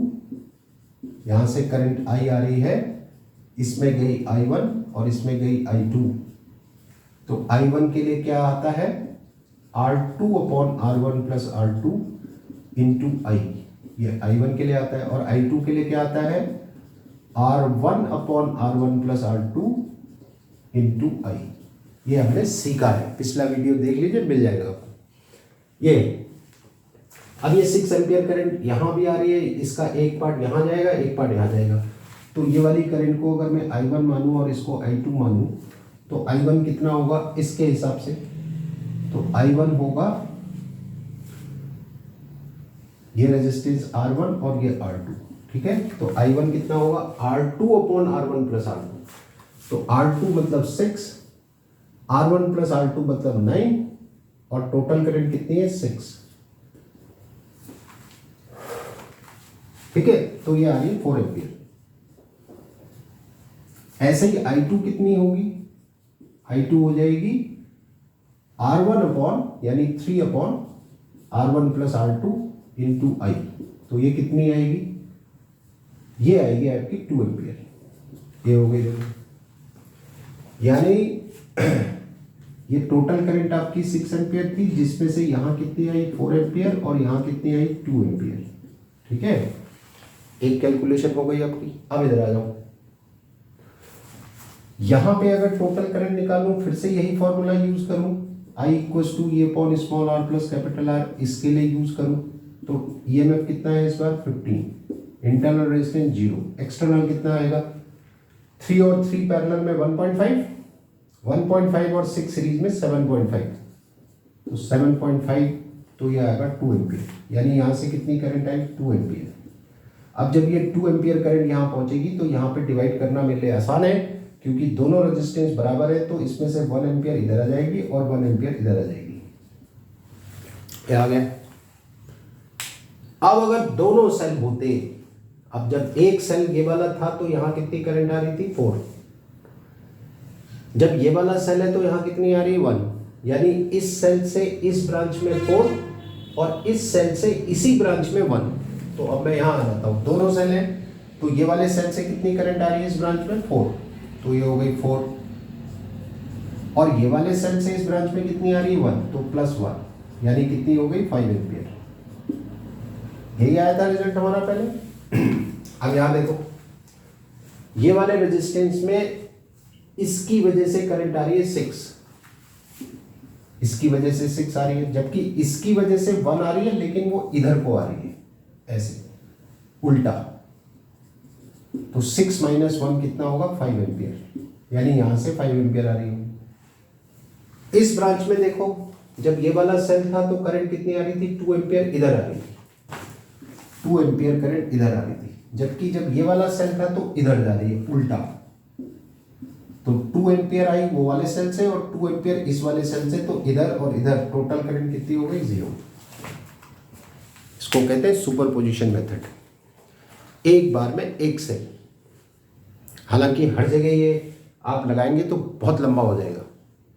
यहां से करंट I आ रही है, इसमें गई I1 और इसमें गई I2, तो I1 के लिए क्या आता है R2 upon R1 plus R2 into I, ये I1 के लिए आता है, और I2 के लिए क्या आता है R1 upon R1 plus R2 into I। ये हमने सीखा है, पिछला वीडियो देख लीजिए, मिल जाएगा आपको। ये अब ये 6 एम्पियर करंट यहां भी आ रही है, इसका एक पार्ट यहां जाएगा एक पार्ट यहां जाएगा, तो ये वाली करंट को अगर मैं I1 मानूं और इसको I2 मानूं, तो I1 कितना होगा इसके हिसाब से, तो I1 होगा ये रेजिस्टेंस R1 और ये R2, ठीक है। तो I1 कितना होगा R2 upon R1 plus R2, तो R2 मतलब 6, R1 प्लस R2 मतलब 9, और टोटल करंट कितनी है 6, ठीक है। तो ये आ रही है 4 एम्पियर। ऐसे ही I2 कितनी होगी, I2 हो जाएगी R1 अपॉन यानी 3 upon R1 plus R2 into I, तो ये कितनी आएगी, ये आएगी आपकी 2 एम्पियर, ये हो गई। यानी ये टोटल करंट आपकी 6 एम्पियर थी, जिसमें से यहां कितनी आई 4 एम्पियर और यहां कितनी आई 2 एम्पियर, ठीक है। एक कैलकुलेशन हो गई आपकी। अब इधर आ जाओ, यहां पे अगर टोटल करंट निकालूं, फिर से यही फॉर्मूला यूज करूं, I equals to E upon small r plus capital R, इसके लिए यूज करूं, तो EMF कितना है इस बार 15, इंटरनल रेजिस्टेंस 0, एक्सटर्नल कितना आएगा 3 और 3 पैरेलल में 1.5 और 6 सीरीज में 7.5, तो 7.5, तो ये आएगा 2 एम्पियर, यानी यहां से कितनी करंट आई 2 एम्पियर। अब जब ये 2 एम्पियर करंट यहां पहुंचेगी, तो यहां पे डिवाइड करना मेरे लिए आसान है, क्योंकि दोनों रेजिस्टेंस बराबर है, तो इसमें से 1 एम्पियर इधर आ जाएगी और 1 एम्पियर इधर आ जाएगी। क्या आ गया। अब अगर दोनों सेल होते, अब जब एक सेल ये वाला था तो यहां कितनी करंट आ रही थी 4, जब ये वाला सेल है तो यहां कितनी आ रही है 1, यानी इस सेल से इस ब्रांच में 4 और इस सेल से इसी ब्रांच में 1। तो अब मैं यहां आ जाता हूं, दोनों सेल हैं, तो ये वाले सेल से कितनी करंट आ रही है इस ब्रांच में 4, तो ये हो गई 4, और ये वाले सेल से इस ब्रांच में कितनी आ रही है 1, तो +1, यानी कितनी हो गई 5 एम्पियर। यही आया था रिजल्ट हमारा पहले। अब यहां देखो, ये वाले रेजिस्टेंस में इसकी वजह से करंट आ रही है 6, इसकी वजह से 6 आ रही है, जबकि इसकी वजह से 1 आ रही है, लेकिन वो इधर को आ रही है ऐसे उल्टा, तो 6 माइनस 1 कितना होगा 5 एम्पियर, यानी यहां से 5 एम्पियर आ रही है। इस ब्रांच में देखो, जब ये वाला सेल था तो करंट कितनी आ रही थी 2 एम्पियर इधर आ रही थी, 2 एम्पियर करंट इधर आ रही थी, जबकि जब ये वाला सेल था तो इधर जा रही है उल्टा, तो 2 एम्पियर आई वो वाले सेल से और 2 एम्पियर इस वाले सेल से, तो इधर और इधर टोटल करंट कितनी हो गई 0। इसको कहते हैं सुपरपोजिशन मेथड, एक बार में एक सेल। हालांकि हर जगह ये आप लगाएंगे तो बहुत लंबा हो जाएगा,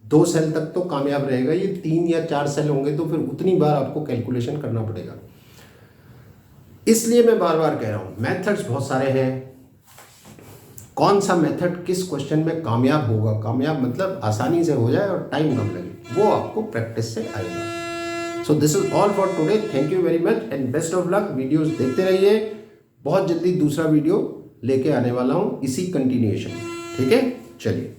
2 सेल तक तो कामयाब रहेगा, ये 3 या 4 सेल होंगे तो फिर उतनी बार आपको कैलकुलेशन करना पड़ेगा। इसलिए मैं बार बार कह रहा हूं, मेथड्स बहुत सारे हैं, कौन सा मेथड किस क्वेश्चन में कामयाब होगा, कामयाब मतलब आसानी से हो जाए और टाइम कम लगे, वो आपको प्रैक्टिस से आएगा। So this is all for today. Thank you very much and best of luck. Videos देखते रहिए, बहुत जल्दी दूसरा वीडियो लेके आने वाला हूँ इसी कंटिन्यूएशन। ठीक है, चलिए।